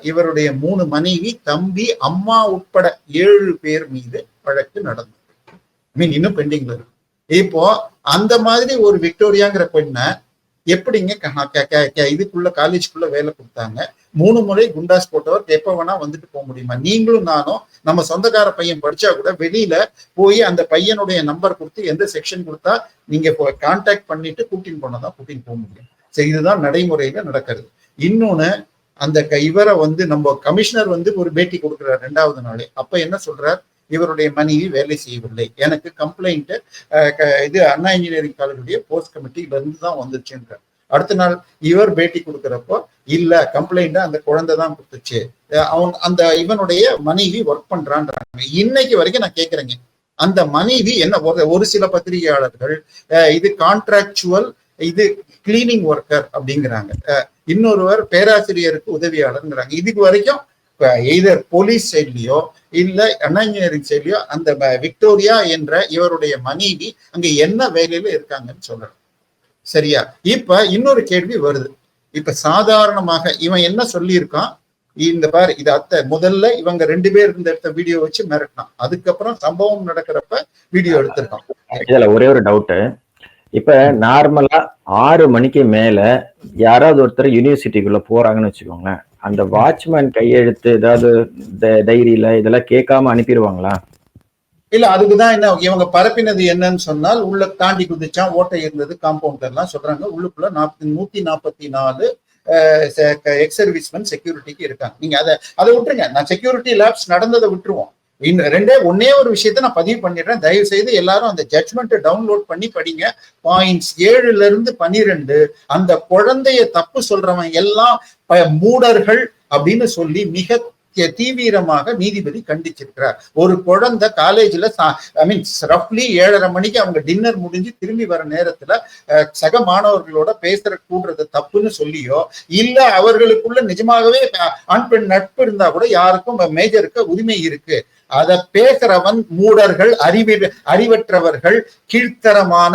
இவருடைய 3 மனைவி, தம்பி, அம்மா உட்பட 7 பேர் மீது வழக்கு நடந்தது. இன்னும் பெண்டிங்ல இருக்கு. இப்போ அந்த மாதிரி ஒரு விக்டோரியாங்கிற பெண்ணை எப்படிங்க இதுக்குள்ள காலேஜுக்குள்ள வேலை கொடுத்தாங்க? 3 முறை குண்டாஸ் போட்டவர் எப்ப வேணா வந்துட்டு போக முடியுமா? நீங்களும் நானும் நம்ம சொந்தக்கார பையன் படிச்சா கூட வெளியில போய் அந்த பையனுடைய நம்பர் கொடுத்து எந்த செக்ஷன் கொடுத்தா நீங்க கான்டாக்ட் பண்ணிட்டு கூட்டின்னு போனதான் கூட்டின்னு போக முடியும். சரி, இதுதான் நடைமுறையில நடக்கிறது. இன்னொன்னு, அந்த இவரை நம்ம கமிஷனர் ஒரு பேட்டி கொடுக்குறாரு 2வது நாளே. அப்ப என்ன சொல்றார்? இவருடைய மனைவி வேலை செய்யவில்லை, எனக்கு கம்ப்ளைண்ட் இது அண்ணா இன்ஜினியரிங் காலேஜுடைய போஸ்ட் கமிட்டில இருந்து தான் வந்துச்சுன்றார். அடுத்த நாள் இவர் பேட்டி கொடுக்குறப்போ, இல்ல கம்ப்ளைண்ட் அந்த குழந்தை தான் கொடுத்துச்சு, அந்த இவனுடைய மனைவி ஒர்க் பண்றான்றாங்க. இன்னைக்கு வரைக்கும் நான் கேட்கிறேங்க, அந்த மனைவி என்ன? ஒரு சில பத்திரிகையாளர்கள் இது கான்ட்ராக்சுவல், இது கிளீனிங் ஒர்க்கர் அப்படிங்கிறாங்க. இன்னொருவர் பேராசிரியருக்கு உதவியாளர்ங்கிறாங்க. இதுக்கு வரைக்கும் எய்தர் போலீஸ் சைட்லயோ இல்ல அண்ணா இன்ஜினியரிங் சைட்லயோ அந்த விக்டோரியா என்ற இவருடைய மனைவி அங்க என்ன வேலையில இருக்காங்கன்னு சொல்லணும். சரியா? இப்ப இன்னொரு கேள்வி வருது. இப்ப சாதாரணமாக இவன் என்ன சொல்லியிருக்கான்? இந்த பாரு, இது அத்தை முதல்ல இவங்க 2 பேர் இருந்த எடுத்த வீடியோ வச்சு மிரட்டினான். அதுக்கப்புறம் சம்பவம் நடக்கிறப்ப வீடியோ எடுத்திருக்கான். இதுல ஒரே ஒரு டவுட். இப்ப நார்மலா 6 மணிக்கு மேல யாராவது ஒருத்தர் யூனிவர்சிட்டிக்குள்ள போறாங்கன்னு வச்சுக்கோங்களேன், அந்த வாட்ச்மேன் கையெழுத்து ஏதாவது டைரியில இதெல்லாம் கேட்காம அனுப்பிடுவாங்களா? இல்ல, அதுக்குதான் என்ன இவங்க பரப்பினது என்னன்னு சொன்னால், உள்ள தாண்டி குதிச்சான், ஓட்டை இருந்தது, காம்பவுண்ட் எல்லாம் சொல்றாங்க. உள்ளுக்குள்ள 144 எக்ஸ் சர்வீஸ்மேன் செக்யூரிட்டிக்கு இருக்காங்க. நீங்க அதை விட்டுருங்க, நான் செக்யூரிட்டி லேப்ஸ் நடந்ததை விட்டுருவோம். ஒன்னே ஒரு விஷயத்த நான் பதிவு பண்ணிடுறேன். தயவு செய்து எல்லாரும் அந்த ஜட்ஜ்மெண்ட் டவுன்லோட் பண்ணி படிங்க. பாயிண்ட்ஸ் 7ல இருந்து 12 அந்த குழந்தைய தப்பு சொல்றவன் எல்லாம் மூடர்கள் அப்படின்னு சொல்லி மிக தீவிரமாக நீதிபதி கண்டிச்சிருக்கிறார். ஒரு குழந்தை காலேஜ்ல ரஃப்லி 7:30 மணிக்கு அவங்க டின்னர் முடிஞ்சு திரும்பி வர நேரத்துல சக மாணவர்களோட கூடுறது தப்புன்னு சொல்லியோ இல்ல அவர்களுக்குள்ள நிஜமாகவே ஆண் பெண் நட்பு இருந்தா கூட யாருக்கும் மேஜருக்கு உரிமை இருக்கு. அத பேசுறவன் மூடர்கள், அறிவற்றவர்கள், கீழ்த்தரமான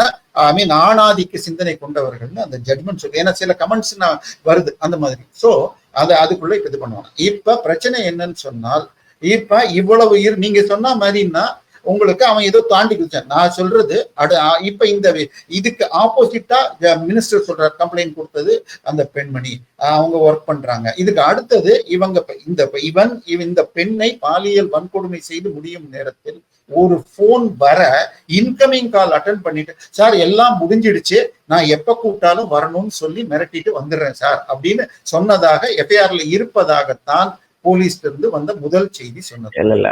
ஆணாதிக்க சிந்தனை கொண்டவர்கள்னு அந்த ஜட்மெண்ட் சொல்லி. ஏன்னா சில கமெண்ட்ஸ் வருது அந்த மாதிரி. சோ அதுக்குள்ள இது பண்ணுவாங்க. இப்ப பிரச்சனை என்னன்னு சொன்னால், இப்ப இவ்வளவு நீங்க சொன்ன மாதிரின்னா உங்களுக்கு அவன் ஏதோ தாண்டி குதிச்சான். நான் சொல்றது இப்ப இதுக்கு ஆப்போசிட்டா மினிஸ்டர் சொல்றார், கம்ப்ளைண்ட் கொடுத்தது அந்த பெண்மணி, அவங்க ஒர்க் பண்றாங்க. இதுக்கு அடுத்தது இந்த பெண்ணை பாலியல் வன்கொடுமை செய்து முடியும் நேரத்தில் ஒரு போன் வர இன்கமிங் கால் அட்டன் பண்ணிட்டு, சார் எல்லாம் முடிஞ்சிடுச்சு, நான் எப்ப கூப்பிட்டாலும் வரணும்னு சொல்லி மிரட்டிட்டு வந்துடுறேன் சார் அப்படின்னு சொன்னதாக எஃப்ஐஆர்ல இருப்பதாகத்தான் போலீஸ்ல இருந்து வந்த முதல் செய்தி சொன்னது. இல்ல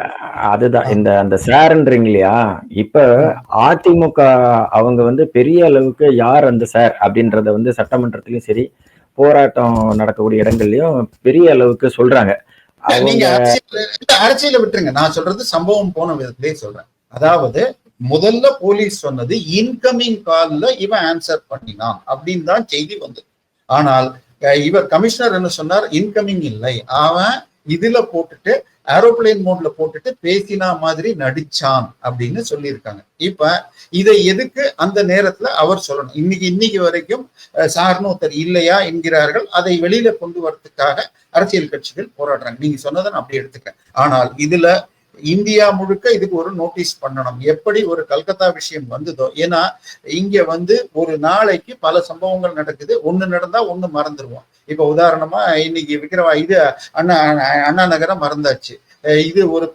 அதுதான் அந்த சார்ன்றீங்க இல்லையா? இப்ப அதிமுக அவங்க பெரிய அளவுக்கு யார் அந்த சார் அப்படின்றத சட்டமன்றத்திலயும் சரி, போராட்டம் நடக்கக்கூடிய இடங்கள்லயும் பெரிய அளவுக்கு சொல்றாங்க. நீங்க அரசியல விட்டுருங்க, நான் சொல்றது சம்பவம் போன விதத்திலே சொல்றேன். அதாவது முதல்ல போலீஸ் சொன்னது இன்கமிங் கால்ல இவன் ஆன்சர் பண்ணினான் அப்படின்னு தான் செய்தி வந்தது. ஆனால் இவர் கமிஷனர் என்ன சொன்னார்? இன்கமிங் இல்லை, அவன் இதுல போட்டுட்டு ஏரோப்ளேன் மோட்ல போட்டுட்டு பேசினா மாதிரி நடிச்சான் அப்படின்னு சொல்லியிருக்காங்க. இப்ப இதை எதுக்கு அந்த நேரத்துல அவர் சொல்லணும்? இன்னைக்கு வரைக்கும் சார்னு ஒருத்தர் இல்லையா என்கிறார்கள். அதை வெளியில கொண்டு வரதுக்காக அரசியல் கட்சிகள் போராடுறாங்க. நீங்க சொன்னதை நான் அப்படி எடுத்துக்கிறேன். ஆனால் இதுல இந்தியா முழுக்க இதுக்கு ஒரு நோட்டீஸ் பண்ணணும். எப்படி ஒரு கல்கத்தா விஷயம் வந்ததோ, ஏன்னா இங்க ஒரு நாளைக்கு பல சம்பவங்கள் நடக்குது. ஒண்ணு நடந்தா ஒண்ணு மறந்துடுவோம். இப்ப உதாரணமா இன்னைக்கு இது அண்ணா நகரம் மறந்தாச்சு. இது ஒரு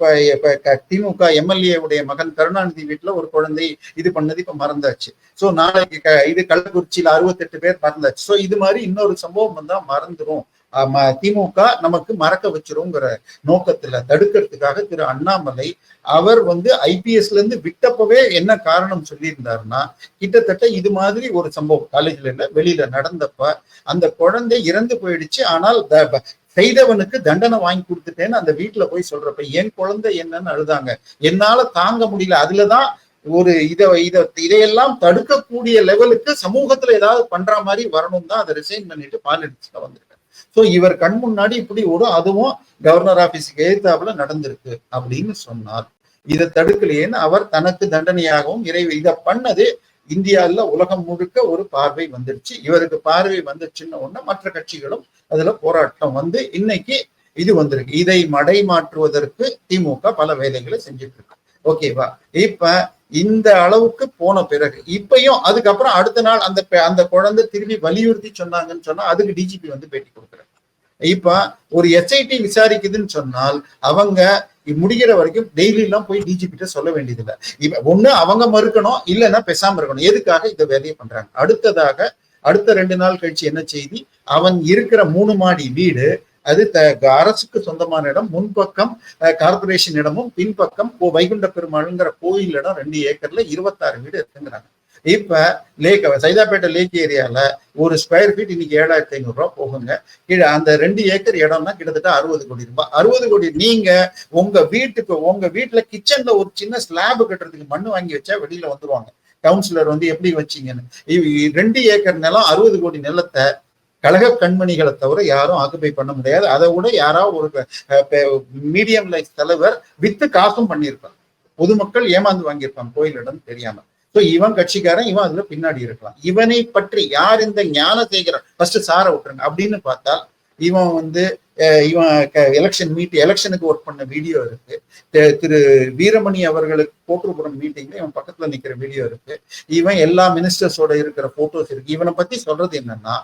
திமுக எம்எல்ஏ உடைய மகன் கருணாநிதி வீட்டுல ஒரு குழந்தை இது பண்ணது இப்ப மறந்தாச்சு. சோ நாளைக்கு இது கள்ளக்குறிச்சியில 68 பேர் மறந்தாச்சு. சோ இது மாதிரி இன்னொரு சம்பவம் வந்தா மறந்துடும். திமுக நமக்கு மறக்க வச்சிருங்கிற நோக்கத்துல தடுக்கிறதுக்காக திரு அண்ணாமலை அவர் ஐபிஎஸ்ல இருந்து விட்டப்பவே என்ன காரணம் சொல்லியிருந்தாருன்னா, கிட்டத்தட்ட இது மாதிரி ஒரு சம்பவம் காலேஜ்ல இல்ல வெளியில நடந்தப்ப அந்த குழந்தை இறந்து போயிடுச்சு, ஆனால் செய்தவனுக்கு தண்டனை வாங்கி கொடுத்துட்டேன்னு அந்த வீட்டுல போய் சொல்றப்ப என் குழந்தை என்னன்னு அழுதாங்க. என்னால தாங்க முடியல. அதுலதான் இதையெல்லாம் தடுக்கக்கூடிய லெவலுக்கு சமூகத்துல ஏதாவது பண்ற மாதிரி வரணும் தான் அதை ரிசைன் பண்ணிட்டு பாலிடிக்ஸ்ல வந்திருக்கேன். ஸோ இவர் கண் முன்னாடி இப்படி ஒரு அதுவும் கவர்னர் ஆபீஸுக்கு எதிர்த்தாப்புல நடந்திருக்கு அப்படின்னு சொன்னார். இதை தடுக்கலையேன்னு அவர் தனக்கு தண்டனையாகவும் இதை பண்ணது இந்தியாவில் உலகம் முழுக்க ஒரு பார்வை வந்துடுச்சு. இவருக்கு பார்வை வந்துச்சுன்னு ஒண்ணு மற்ற கட்சிகளும் அதுல போராட்டம் வந்து இன்னைக்கு இது வந்திருக்கு. இதை மடை மாற்றுவதற்கு திமுக பல வேலைகளை செஞ்சுட்டு இருக்கு. ஓகேவா? இப்ப இந்த அளவுக்கு போன பிறகு இப்பயும் அதுக்கப்புறம் அடுத்த நாள் அந்த குழந்தை திரும்பி வலியுறுத்தி சொன்னாங்கன்னு சொன்னா அதுக்கு டிஜிபி வந்து பேட்டி கொடுக்குறாரு. இப்ப ஒரு எஸ்ஐடி விசாரிக்குதுன்னு சொன்னால் அவங்க முடிகிற வரைக்கும் டெய்லி எல்லாம் போய் டிஜிபி கிட்ட சொல்ல வேண்டியது இல்லை. இப்ப ஒண்ணு அவங்க மறுக்கணும், இல்லைன்னா பேசாம இருக்கணும். எதுக்காக இந்த வேலையை பண்றாங்க? அடுத்த 2 நாள் கழிச்சு என்ன செய்தி? அவன் இருக்கிற 3 மாடி வீடு அது அரசுக்கு சொந்தமான இடம். முன்பக்கம் கார்பரேஷன் இடமும் பின்பக்கம் வைகுண்ட பெருமாள்ங்கிற கோயில் இடம் 2 ஏக்கர்ல 26 வீடு இருக்குங்கிறாங்க. இப்ப சைதாப்பேட்டை லேக் ஏரியால ஒரு ஸ்கொயர் ஃபீட் இன்னைக்கு 7,500 ரூபாய் போகுங்க. கீழே அந்த 2 ஏக்கர் இடம்னா கிட்டத்தட்ட 60 கோடி ரூபாய். 60 கோடி நீங்க உங்க வீட்டுல கிச்சன்ல ஒரு சின்ன ஸ்லாப் கட்டுறதுக்கு மண்ணு வாங்கி வச்சா வெளியில வந்துருவாங்க. கவுன்சிலர் வந்து எப்படி வச்சீங்கன்னு. 2 ஏக்கர் நிலம் 60 கோடி நிலத்தை கழக கண்மணிகளை தவிர யாரும் ஆக்குபை பண்ண முடியாது. அதை விட யாராவது ஒரு மீடியம் லைஃப் தலைவர் வித்து காசும் பண்ணியிருப்பாங்க. பொதுமக்கள் ஏமாந்து வாங்கியிருப்பாங்க கோயில் இடம் தெரியாம. இவன் கட்சிக்காரன், இவன் அதுல பின்னாடி இருக்கலாம். இவனை பற்றி யார் இந்த ஞானசேகரன் ஃபர்ஸ்ட் சார விட்டுருங்க அப்படின்னு பார்த்தால் இவன் வந்து எலெக்ஷனுக்கு ஒர்க் பண்ண வீடியோ இருக்கு. திரு வீரமணி அவர்களுக்கு கோட்டூர்புரம் மீட்டிங்ல இவன் பக்கத்துல நிக்கிற வீடியோ இருக்கு. இவன் எல்லா மினிஸ்டர்ஸோட இருக்கிற போட்டோஸ் இருக்கு. இவனை பத்தி சொல்றது என்னன்னா,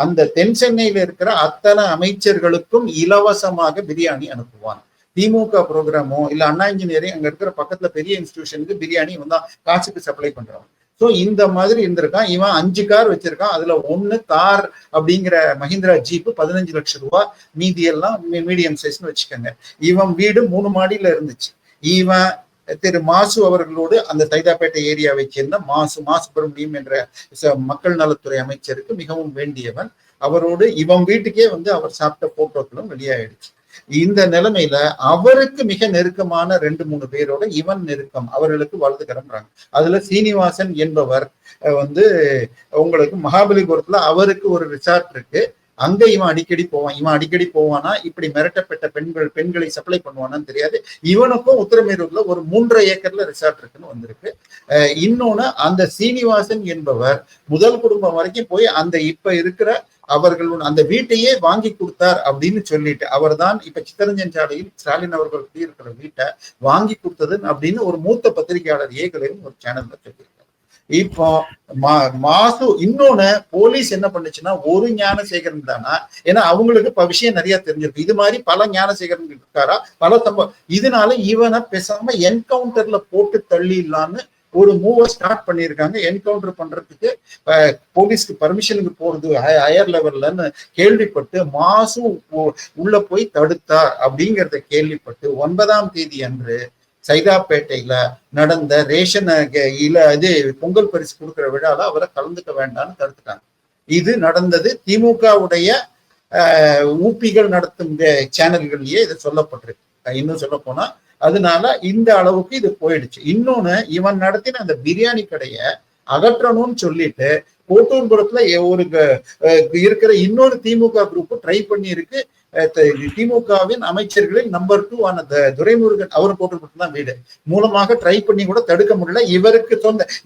அந்த தென் சென்னையில இருக்கிற அத்தனை அமைச்சர்களுக்கும் இலவசமாக பிரியாணி அனுப்புவான். திமுக ப்ரோக்ராமோ இல்ல அண்ணா இன்ஜினியரிங் அங்க இருக்கிற பக்கத்துல பெரிய இன்ஸ்டிடியூஷனுக்கு பிரியாணி வந்து காசுக்கு சப்ளை பண்றான். ஸோ இந்த மாதிரி இருந்திருக்கான். இவன் 5 கார் வச்சிருக்கான். அதுல 1 கார் அப்படிங்கிற மஹிந்திரா ஜீப்பு 15 லட்சம் ரூபாய், மீதி எல்லாம் மீடியம் சைஸ்னு வச்சுக்கோங்க. இவன் வீடு 3 மாடியில இருந்துச்சு. இவன் திரு மாசு அவர்களோடு அந்த சைதாப்பேட்டை ஏரியாவை சேர்ந்த மாசுபிரமணியம் என்ற மக்கள் நலத்துறை அமைச்சருக்கு மிகவும் வேண்டியவன். அவரோடு இவன் வீட்டுக்கே வந்து அவர் சாப்பிட்ட போட்டோக்களும் வெளியாயிடுச்சு. இந்த நிலைமையில அவருக்கு மிக நெருக்கமான 2-3 பேரோட இவன் நெருக்கம், அவர்களுக்கு வலது கிளம்புறாங்க. அதுல சீனிவாசன் என்பவர் வந்து உங்களுக்கு மகாபலிபுரத்துல அவருக்கு ஒரு ரிசார்ட் இருக்கு. அங்க இவன் அடிக்கடி போவானா, இப்படி மிரட்டப்பட்ட பெண்களை சப்ளை பண்ணுவானான்னு தெரியாது. இவனுக்கும் உத்தரமேரூர்ல ஒரு 3.5 ஏக்கர்ல ரிசார்ட் இருக்குன்னு வந்திருக்கு. இன்னொன்னு, அந்த சீனிவாசன் என்பவர் முதல் குடும்பம் வரைக்கும் போய் அந்த இப்ப இருக்கிற அவர்கள் அந்த வீட்டையே வாங்கி கொடுத்தார் அப்படின்னு சொல்லிட்டு அவர் தான் இப்ப சித்தரஞ்சன் சாலையில் ஸ்டாலின் அவர்கள் இருக்கிற வீட்டை வாங்கி கொடுத்தது அப்படின்னு ஒரு மூத்த பத்திரிகையாளர் ஏகலையும் ஒரு சேனல்ல சொல்லியிருக்காரு. இப்போ மாசு இன்னொன்னு போலீஸ் என்ன பண்ணுச்சுன்னா, ஒரு ஞானசேகரன் தானா, ஏன்னா அவங்களுக்கு விஷயம் நிறைய தெரிஞ்சிருக்கு. இது மாதிரி பல ஞானசேகரன் இருக்காரா, பல சம்பவம். இதனால இவனை பேசாம என்கவுண்டர்ல போட்டு தள்ளிடலான்னு ஒரு மூவ ஸ்டார்ட் பண்ணியிருக்காங்க. என்கவுண்டர் பண்றதுக்கு போலீஸ்க்கு பர்மிஷனுக்கு போறது ஹையர் லெவல்லன்னு கேள்விப்பட்டு மாசு உள்ள போய் தடுத்தார் அப்படிங்கிறத கேள்விப்பட்டு 9ஆம் தேதி அன்று சைதாப்பேட்டையில நடந்த ரேஷன் இது பொங்கல் பரிசு கொடுக்குற விழால அவரை கலந்துக்க வேண்டாம்னு தடுத்துட்டாங்க. இது நடந்தது திமுகவுடைய ஊப்பிகள் நடத்தும் சேனல்கள்லயே இது சொல்லப்பட்டிருக்கு. இன்னும் சொல்ல போனா அதனால இந்த அளவுக்கு இது போயிடுச்சு. இன்னொன்னு, இவன் நடத்தின அந்த பிரியாணி கடையை அகற்றணும்னு சொல்லிட்டு கோட்டூர்புரத்துல ஒரு இருக்கிற இன்னொரு திமுக குரூப் ட்ரை பண்ணி இருக்கு. திமுகவின் அமைச்சர்களில் நம்பர் 2 ஆன துரைமுருகன், அவரு கோட்டூர்புரத்துல தான் வீடு, மூலமாக ட்ரை பண்ணி கூட தடுக்க முடியல.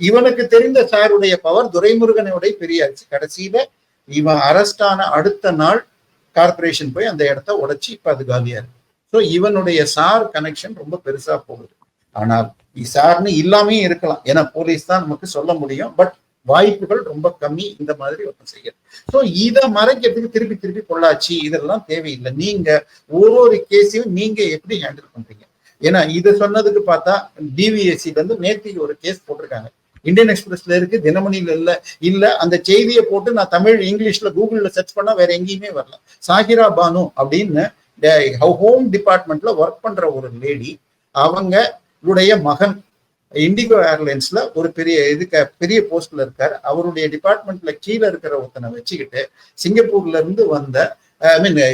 இவனுக்கு தெரிந்த சாருடைய பவர் துரைமுருகனுடைய பெரியாச்சு. கடைசியில இவன் அரெஸ்ட் ஆன அடுத்த நாள் கார்பரேஷன் போய் அந்த இடத்த உடைச்சு இப்ப அது காலியா இருக்கு. ஸோ இவனுடைய சார் கனெக்ஷன் ரொம்ப பெருசா போகுது. ஆனால் சார்னு இல்லாமே இருக்கலாம், ஏன்னா போலீஸ் தான் நமக்கு சொல்ல முடியும். பட் வாய்ப்புகள் ரொம்ப கம்மி இந்த மாதிரி ஒருத்தர் செய்யறது. ஸோ இதை மறைக்கிறதுக்கு திருப்பி பொள்ளாச்சி இதெல்லாம் தேவையில்லை. நீங்க ஒரு கேஸையும் நீங்க எப்படி ஹேண்டில் பண்றீங்க? ஏன்னா இதை சொன்னதுக்கு பார்த்தா டிவிஎஸ்சில இருந்து நேற்றுக்கு ஒரு கேஸ் போட்டிருக்காங்க. இந்தியன் எக்ஸ்பிரஸ்ல இருக்கு, தினமணில இல்ல. அந்த செய்தியை போட்டு நான் தமிழ் இங்கிலீஷ்ல கூகுள்ல சர்ச் பண்ணா வேற எங்கேயுமே வரல. சாகிரா பானு அப்படின்னு ஹோம் டிபார்ட்மெண்ட்ல ஒர்க் பண்ற ஒரு லேடி, அவங்களுடைய மகன் இண்டிகோ ஏர்லைன்ஸ்ல ஒரு பெரிய போஸ்ட்ல இருக்காரு. அவருடைய டிபார்ட்மெண்ட்ல கீழே இருக்கிற ஒருத்தனை வச்சுக்கிட்டு சிங்கப்பூர்ல இருந்து வந்த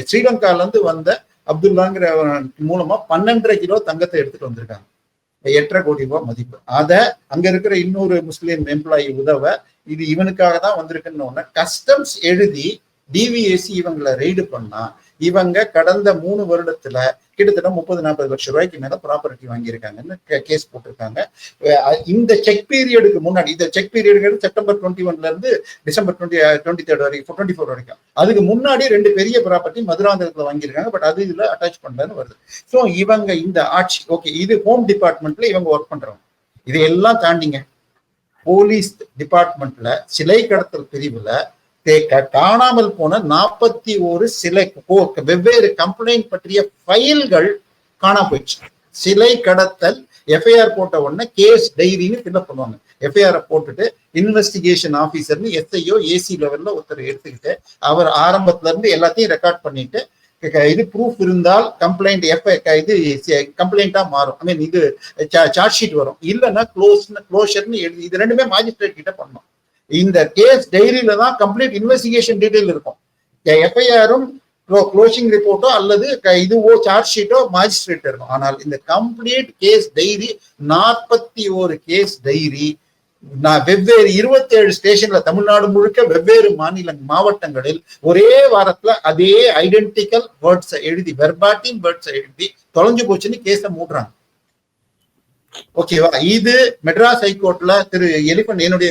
ஸ்ரீலங்கால இருந்து வந்த அப்துல்லாங்கிற மூலமா 12.5 கிலோ தங்கத்தை எடுத்துட்டு வந்திருக்காங்க. 8.5 கோடி ரூபாய் மதிப்பு. அத அங்க இருக்கிற இன்னொரு முஸ்லீம் எம்ப்ளாயி உதவ இது இவனுக்காக தான் வந்திருக்குன்னு கஸ்டம்ஸ் எழுதி டிவிஎஸ்சி இவங்களை ரெய்டு பண்ணா இவங்க கடந்த 3 வருடத்துல கிட்டத்தட்ட 30-40 லட்சம் ரூபாய்க்கு மேல ப்ராப்பர்ட்டி வாங்கியிருக்காங்கன்னு கேஸ் போட்டிருக்காங்க. இந்த செக் பீரியடுக்கு முன்னாடி, இந்த செக் பீரியடுங்கிறது செப்டம்பர் 21 இருந்து டிசம்பர் 23 வரைக்கும் 24 வரைக்கும், அதுக்கு முன்னாடி 2 பெரிய ப்ராப்பர்ட்டி மதுராந்தகத்துல வாங்கியிருக்காங்க. பட் அது இதுல அட்டாச் பண்ணலன்னு வருது. ஸோ இவங்க இந்த ஆட்சி, ஓகே, இது ஹோம் டிபார்ட்மெண்ட்ல இவங்க ஒர்க் பண்றவங்க. இதையெல்லாம் தாண்டிங்க போலீஸ் டிபார்ட்மெண்ட்ல சிலை கடத்தல் பிரிவுல காணாமல் போன 41 சிலை வெவ்வேறு கம்ப்ளைண்ட் பற்றிய ஃபைல்கள் காணா போயிடுச்சு. சிலை கடத்தல் எஃப்ஐஆர் போட்ட உடனே கேஸ் டைரின்னு ஃபில்அப் பண்ணுவாங்க. எஃப்ஐஆர் போட்டுட்டு இன்வெஸ்டிகேஷன் ஆபீசர்னு எஸ்ஐயோ ஏசி லெவல்ல ஒருத்தர் எடுத்துக்கிட்டு அவர் ஆரம்பத்துல இருந்து எல்லாத்தையும் ரெக்கார்ட் பண்ணிட்டு இது ப்ரூஃப் இருந்தால் கம்ப்ளைண்ட் இது கம்ப்ளைண்டா மாறும். ஐ மீன் இது சார்ஜ் ஷீட் வரும். இல்லைன்னா க்ளோஷர்னு எழுதி இது ரெண்டுமே மாஜிஸ்ட்ரேட் கிட்ட பண்ணணும். இந்த கேஸ் டைரியில தான் கம்ப்ளீட் இன்வெஸ்டிகேஷன் டீடைல் இருக்கும். எஃப்ஐஆரும் க்ளோசிங் ரிப்போர்ட்டோ அல்லது இதுவோ சார்ஜ் ஷீட்டோ மாஜிஸ்ட்ரேட் இருக்கும். ஆனால் இந்த complete case diary 41 case diary வெவ்வேறு 27 ஸ்டேஷன்ல தமிழ்நாடு முழுக்க வெவ்வேறு மாவட்டங்களில் ஒரே வாரத்துல அதே ஐடென்டிக்கல் வேர்ட்ஸ் எழுதி வெர்பாட்டின் வேர்ட்ஸ் எழுதி தொலைஞ்சு போச்சுன்னு கேஸ மூடுறாங்க. ஓகேவா? இது மெட்ராஸ் ஹைகோர்ட்ல திரு எலிபன், என்னுடைய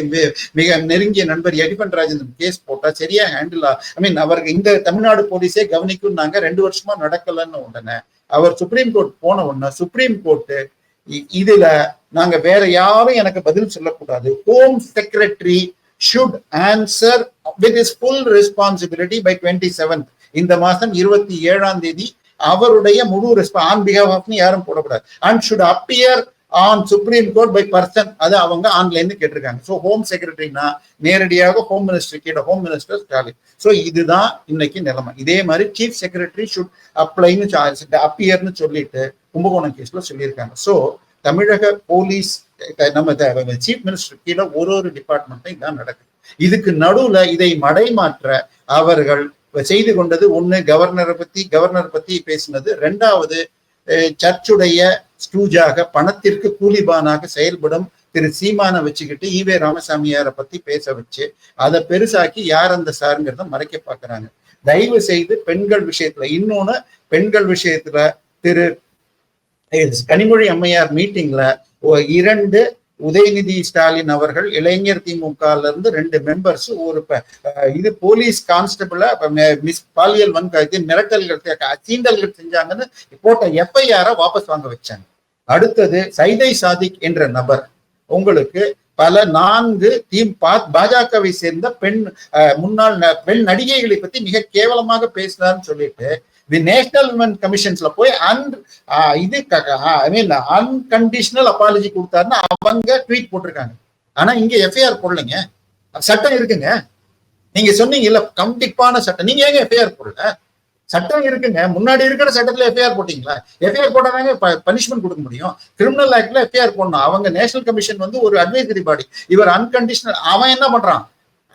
மிக நெருங்கிய நண்பர் எலிபன் ராஜேந்திரன் கேஸ் போட்டா சரியா ஹேண்டில் ஐ மீன் அவருக்கு இந்த தமிழ்நாடு போலீஸே கவனிக்கும் நாங்க 2 வருஷமா நடக்கலன்னு உடனே அவர் சுப்ரீம் கோர்ட் போன உடனே சுப்ரீம் கோர்ட் இதுல நாங்க வேற யாரும் எனக்கு பதில் சொல்லக்கூடாது, home secretary should answer with his full responsibility by 27th, இந்த மாசம் 27ஆம் தேதி அவருடைய முழு ஆன் பிஹாஃப் ஆஃப் யாரும் போடக்கூடாது, and should appear on supreme court by person. அது அவங்க ஆன்லைன் கேட்டிருக்காங்க. ஸோ ஹோம் செக்ரட்டரினா நேரடியாக ஹோம் மினிஸ்டர் கிட்ட, ஹோம் மினிஸ்டர் ஸ்டாலின். ஸோ இதுதான் இன்னைக்கு நிலைமை. இதே மாதிரி சீஃப் செக்ரட்டரி ஷுட் அப்ளைன்னு அப்பியர்னு சொல்லிட்டு கும்பகோணம் கேஸ்ல சொல்லியிருக்காங்க. ஸோ தமிழக போலீஸ் நம்ம சீஃப் மினிஸ்டர் கீழே ஒரு டிபார்ட்மெண்ட்டும் இதான் நடக்குது. இதுக்கு நடுவுல இதை மடைமாற்ற அவர்கள் செய்து கொண்டது ஒண்ணு, கவர்னர் பத்தி பேசினது, 2வது சர்ச்சுடைய ஸ்டூஜாக பணத்திற்கு கூலிபானாக செயல்படும் திரு சீமான வச்சுக்கிட்டு ஈவே ராமசாமியாரை பத்தி பேச வச்சு அதை பெருசாக்கி யார் அந்த சாருங்கிறத மறைக்க பாக்குறாங்க. தயவு செய்து பெண்கள் விஷயத்துல, இன்னொன்னு பெண்கள் விஷயத்துல திரு கனிமொழி அம்மையார் மீட்டிங்ல 2 உதயநிதி ஸ்டாலின் அவர்கள் இளைஞர் திமுகல இருந்து 2 மெம்பர்ஸ் ஒரு இது போலீஸ் கான்ஸ்டபிள பாலியல் மிரட்டல்கள் சீண்டல்கள் செஞ்சாங்கன்னு போட்ட எஃப்ஐஆரை வாபஸ் வாங்க வச்சாங்க. அடுத்தது சைதை சாதிக் என்ற நபர் உங்களுக்கு பல 4 பாஜகவை சேர்ந்த முன்னாள் பெண் நடிகைகளை பத்தி மிக கேவலமாக பேசினார்னு சொல்லிட்டு தி நேஷனல் விமன் கமிஷன்ஸ்ல போய் அன்கண்டிஷனல் அப்பாலஜி கொடுத்தாருன்னு அவங்க ட்வீட் போட்டிருக்காங்க. ஆனா இங்க எஃப்ஐஆர் போடலைங்க. சட்டம் இருக்குங்க. நீங்க சொன்னீங்க இல்ல கண்டிப்பான சட்டம், நீங்க ஏங்க எஃப்ஐஆர் போடல? சட்டம் இருக்குங்க. முன்னாடி இருக்கிற சட்டத்துல எஃப்ஐஆர் போட்டீங்களா? எஃப்ஐஆர் போட்டாதாங்க பனிஷ்மெண்ட் கொடுக்க முடியும். கிரிமினல் ஆக்ட்ல எஃப்ஐஆர் போடணும். அவங்க நேஷனல் கமிஷன் ஒரு அட்வைசரி பாடி. இவர் அன்கண்டிஷனல். அவன் என்ன பண்றான்?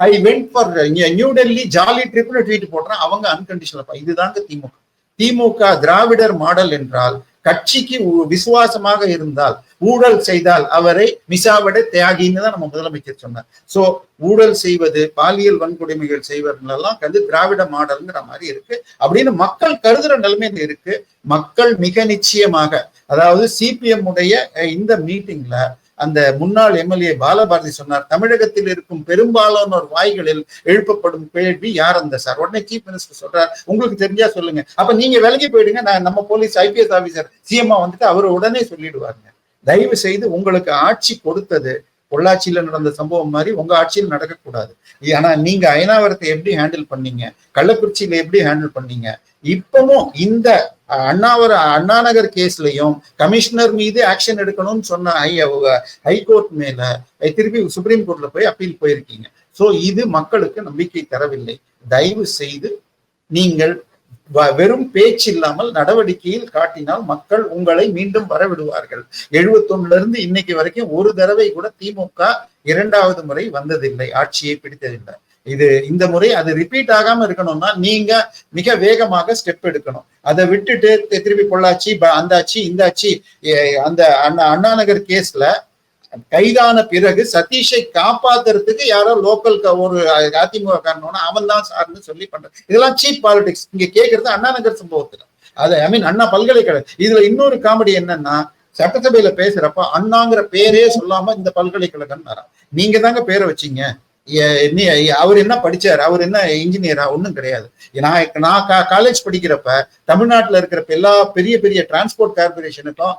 I went for New Delhi jolly ட்ரிப்னு ட்வீட் போடுறான். அவங்க அன்கண்டிஷனல். இதுதாங்க திமுக திராவிடர் மாடல் என்றால் கட்சிக்கு விசுவாசமாக இருந்தால், ஊழல் செய்தால் அவரை மிசாவட தியாகின்னு தான் நம்ம முதலமைச்சர் சொன்னார். சோ ஊழல் செய்வது, பாலியல் வன்கொடுமைகள் செய்வதெல்லாம் திராவிட மாடல்ங்கிற மாதிரி இருக்கு அப்படின்னு மக்கள் கருதுற நிலைமையில இருக்கு. மக்கள் மிக நிச்சயமாக, அதாவது சிபிஎம் உடைய இந்த மீட்டிங்ல அந்த முன்னாள் எம்எல்ஏ பாலபாரதி சொன்னார், தமிழகத்தில் இருக்கும் பெரும்பாலானோர் வாய்களில் எழுப்பப்படும் கேள்வி யார் அந்த சார்? உடனே சீஃப் மினிஸ்டர் சொல்றார், உங்களுக்கு தெரிஞ்சா சொல்லுங்க. அப்ப நீங்க விலகி போயிடுங்க, நம்ம போலீஸ் ஐபிஎஸ் ஆபீசர் சிஎம்ஆ வந்துட்டு அவர் உடனே சொல்லிடுவாருங்க. தயவு செய்து உங்களுக்கு ஆட்சி கொடுத்தது பொள்ளாச்சியில நடந்த சம்பவம் மாதிரி உங்க ஆட்சியில் நடக்கக்கூடாது. ஆனா நீங்க அயனாவரத்தை எப்படி ஹேண்டில் பண்ணீங்க, கள்ளக்குறிச்சியில எப்படி ஹேண்டில் பண்ணீங்க, இப்பவும் இந்த அண்ணாநகர் கேஸ்லயும் கமிஷனர் மீது ஆக்ஷன் எடுக்கணும்னு சொன்ன ஹைகோர்ட் மேல திருப்பி சுப்ரீம் கோர்ட்ல போய் அப்பீல் போயிருக்கீங்க. சோ இது மக்களுக்கு நம்பிக்கை தரவில்லை. தயவு செய்து நீங்கள் வெறும் பேச்சு இல்லாமல் நடவடிக்கையில் காட்டினால் மக்கள் உங்களை மீண்டும் வரவிடுவார்கள். 71 இருந்து இன்னைக்கு வரைக்கும் ஒரு தடவை கூட திமுக 2வது முறை வந்ததில்லை, ஆட்சியை பிடித்ததில்லை. இந்த முறை அது ரிப்பீட் ஆகாம இருக்கணும்னா நீங்க மிக வேகமாக ஸ்டெப் எடுக்கணும். அதை விட்டுட்டு திருப்பி பொள்ளாச்சி, அந்த ஆட்சி, இந்த ஆட்சி, அந்த அண்ணாநகர் கேஸ்ல கைதான பிறகு சதீஷை காப்பாத்துறதுக்கு யாரோ லோக்கல் ஒரு அதிமுக காரணம்னா அவன் தான் சார்னு சொல்லி பண்ற இதெல்லாம் சீப் பாலிடிக்ஸ். இங்க கேட்கறது அண்ணா நகர் சம்பவத்துல அது அண்ணா பல்கலைக்கழகம். இதுல இன்னொரு காமெடி என்னன்னா, சட்டசபையில பேசுறப்ப அண்ணாங்கிற பேரே சொல்லாம இந்த பல்கலைக்கழகம் நீங்க தாங்க பேரை வச்சீங்க, அவர் என்ன படிச்சாரு, அவர் என்ன இன்ஜினியரா, ஒன்றும் கிடையாது. நான் காலேஜ் படிக்கிறப்ப தமிழ்நாட்டில் இருக்கிறப்ப எல்லா பெரிய பெரிய டிரான்ஸ்போர்ட் கார்பரேஷனுக்கும்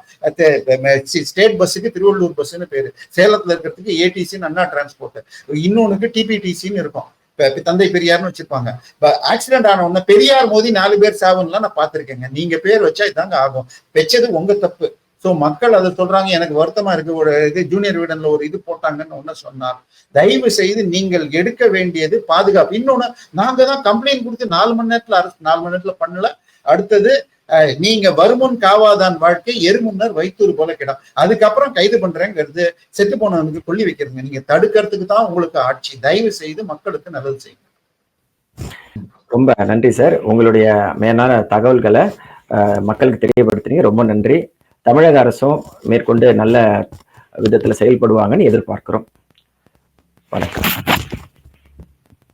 ஸ்டேட் பஸ்ஸுக்கு திருவள்ளூர் பஸ்ன்னு பேரு, சேலத்துல இருக்கிறதுக்கு ஏடிசின்னு அண்ணா டிரான்ஸ்போர்ட், இன்னொன்னுக்கு டிபிடிசின்னு இருக்கும், தந்தை பெரியார்னு வச்சிருப்பாங்க. ஆக்சிடென்ட் ஆன உடனே பெரியார் மோதி 4 பேர் சாவுன்னுலாம் நான் பார்த்திருக்கேங்க. நீங்க பேர் வச்சா இதாங்க ஆகும், வச்சது உங்க தப்பு. ஸோ மக்கள் அதை சொல்றாங்க, எனக்கு வருத்தமா இருக்கு. ஒரு இது ஜூனியர் விடன்ல ஒரு இது போட்டாங்கன்னு ஒன்னு சொன்னார். தயவு செய்து நீங்கள் எடுக்க வேண்டியது பாதுகாப்பு. இன்னொன்னு, நாங்க தான் கம்ப்ளைண்ட் கொடுத்து 4 மணி நேரத்துல அரசு 4 மணி நேரத்துல பண்ணல. அடுத்தது நீங்க வருமுன் காவாதான் வாழ்க்கை எருமுன்னர் வைத்தூர் போல கிடம். அதுக்கப்புறம் கைது பண்றேங்கிறது செத்து போனவனுக்கு கொல்லி வைக்கிறதுங்க. நீங்க தடுக்கிறதுக்கு தான் உங்களுக்கு ஆட்சி. தயவு செய்து மக்களுக்கு நல்லது செய்யுங்க. ரொம்ப நன்றி சார், உங்களுடைய மேலான தகவல்களை மக்களுக்கு தெரியப்படுத்துறீங்க. ரொம்ப நன்றி. தமிழக அரசும் மேற்கொண்டு நல்ல விதத்துல செயல்படுவாங்கன்னு எதிர்பார்க்கிறோம். வணக்கம்.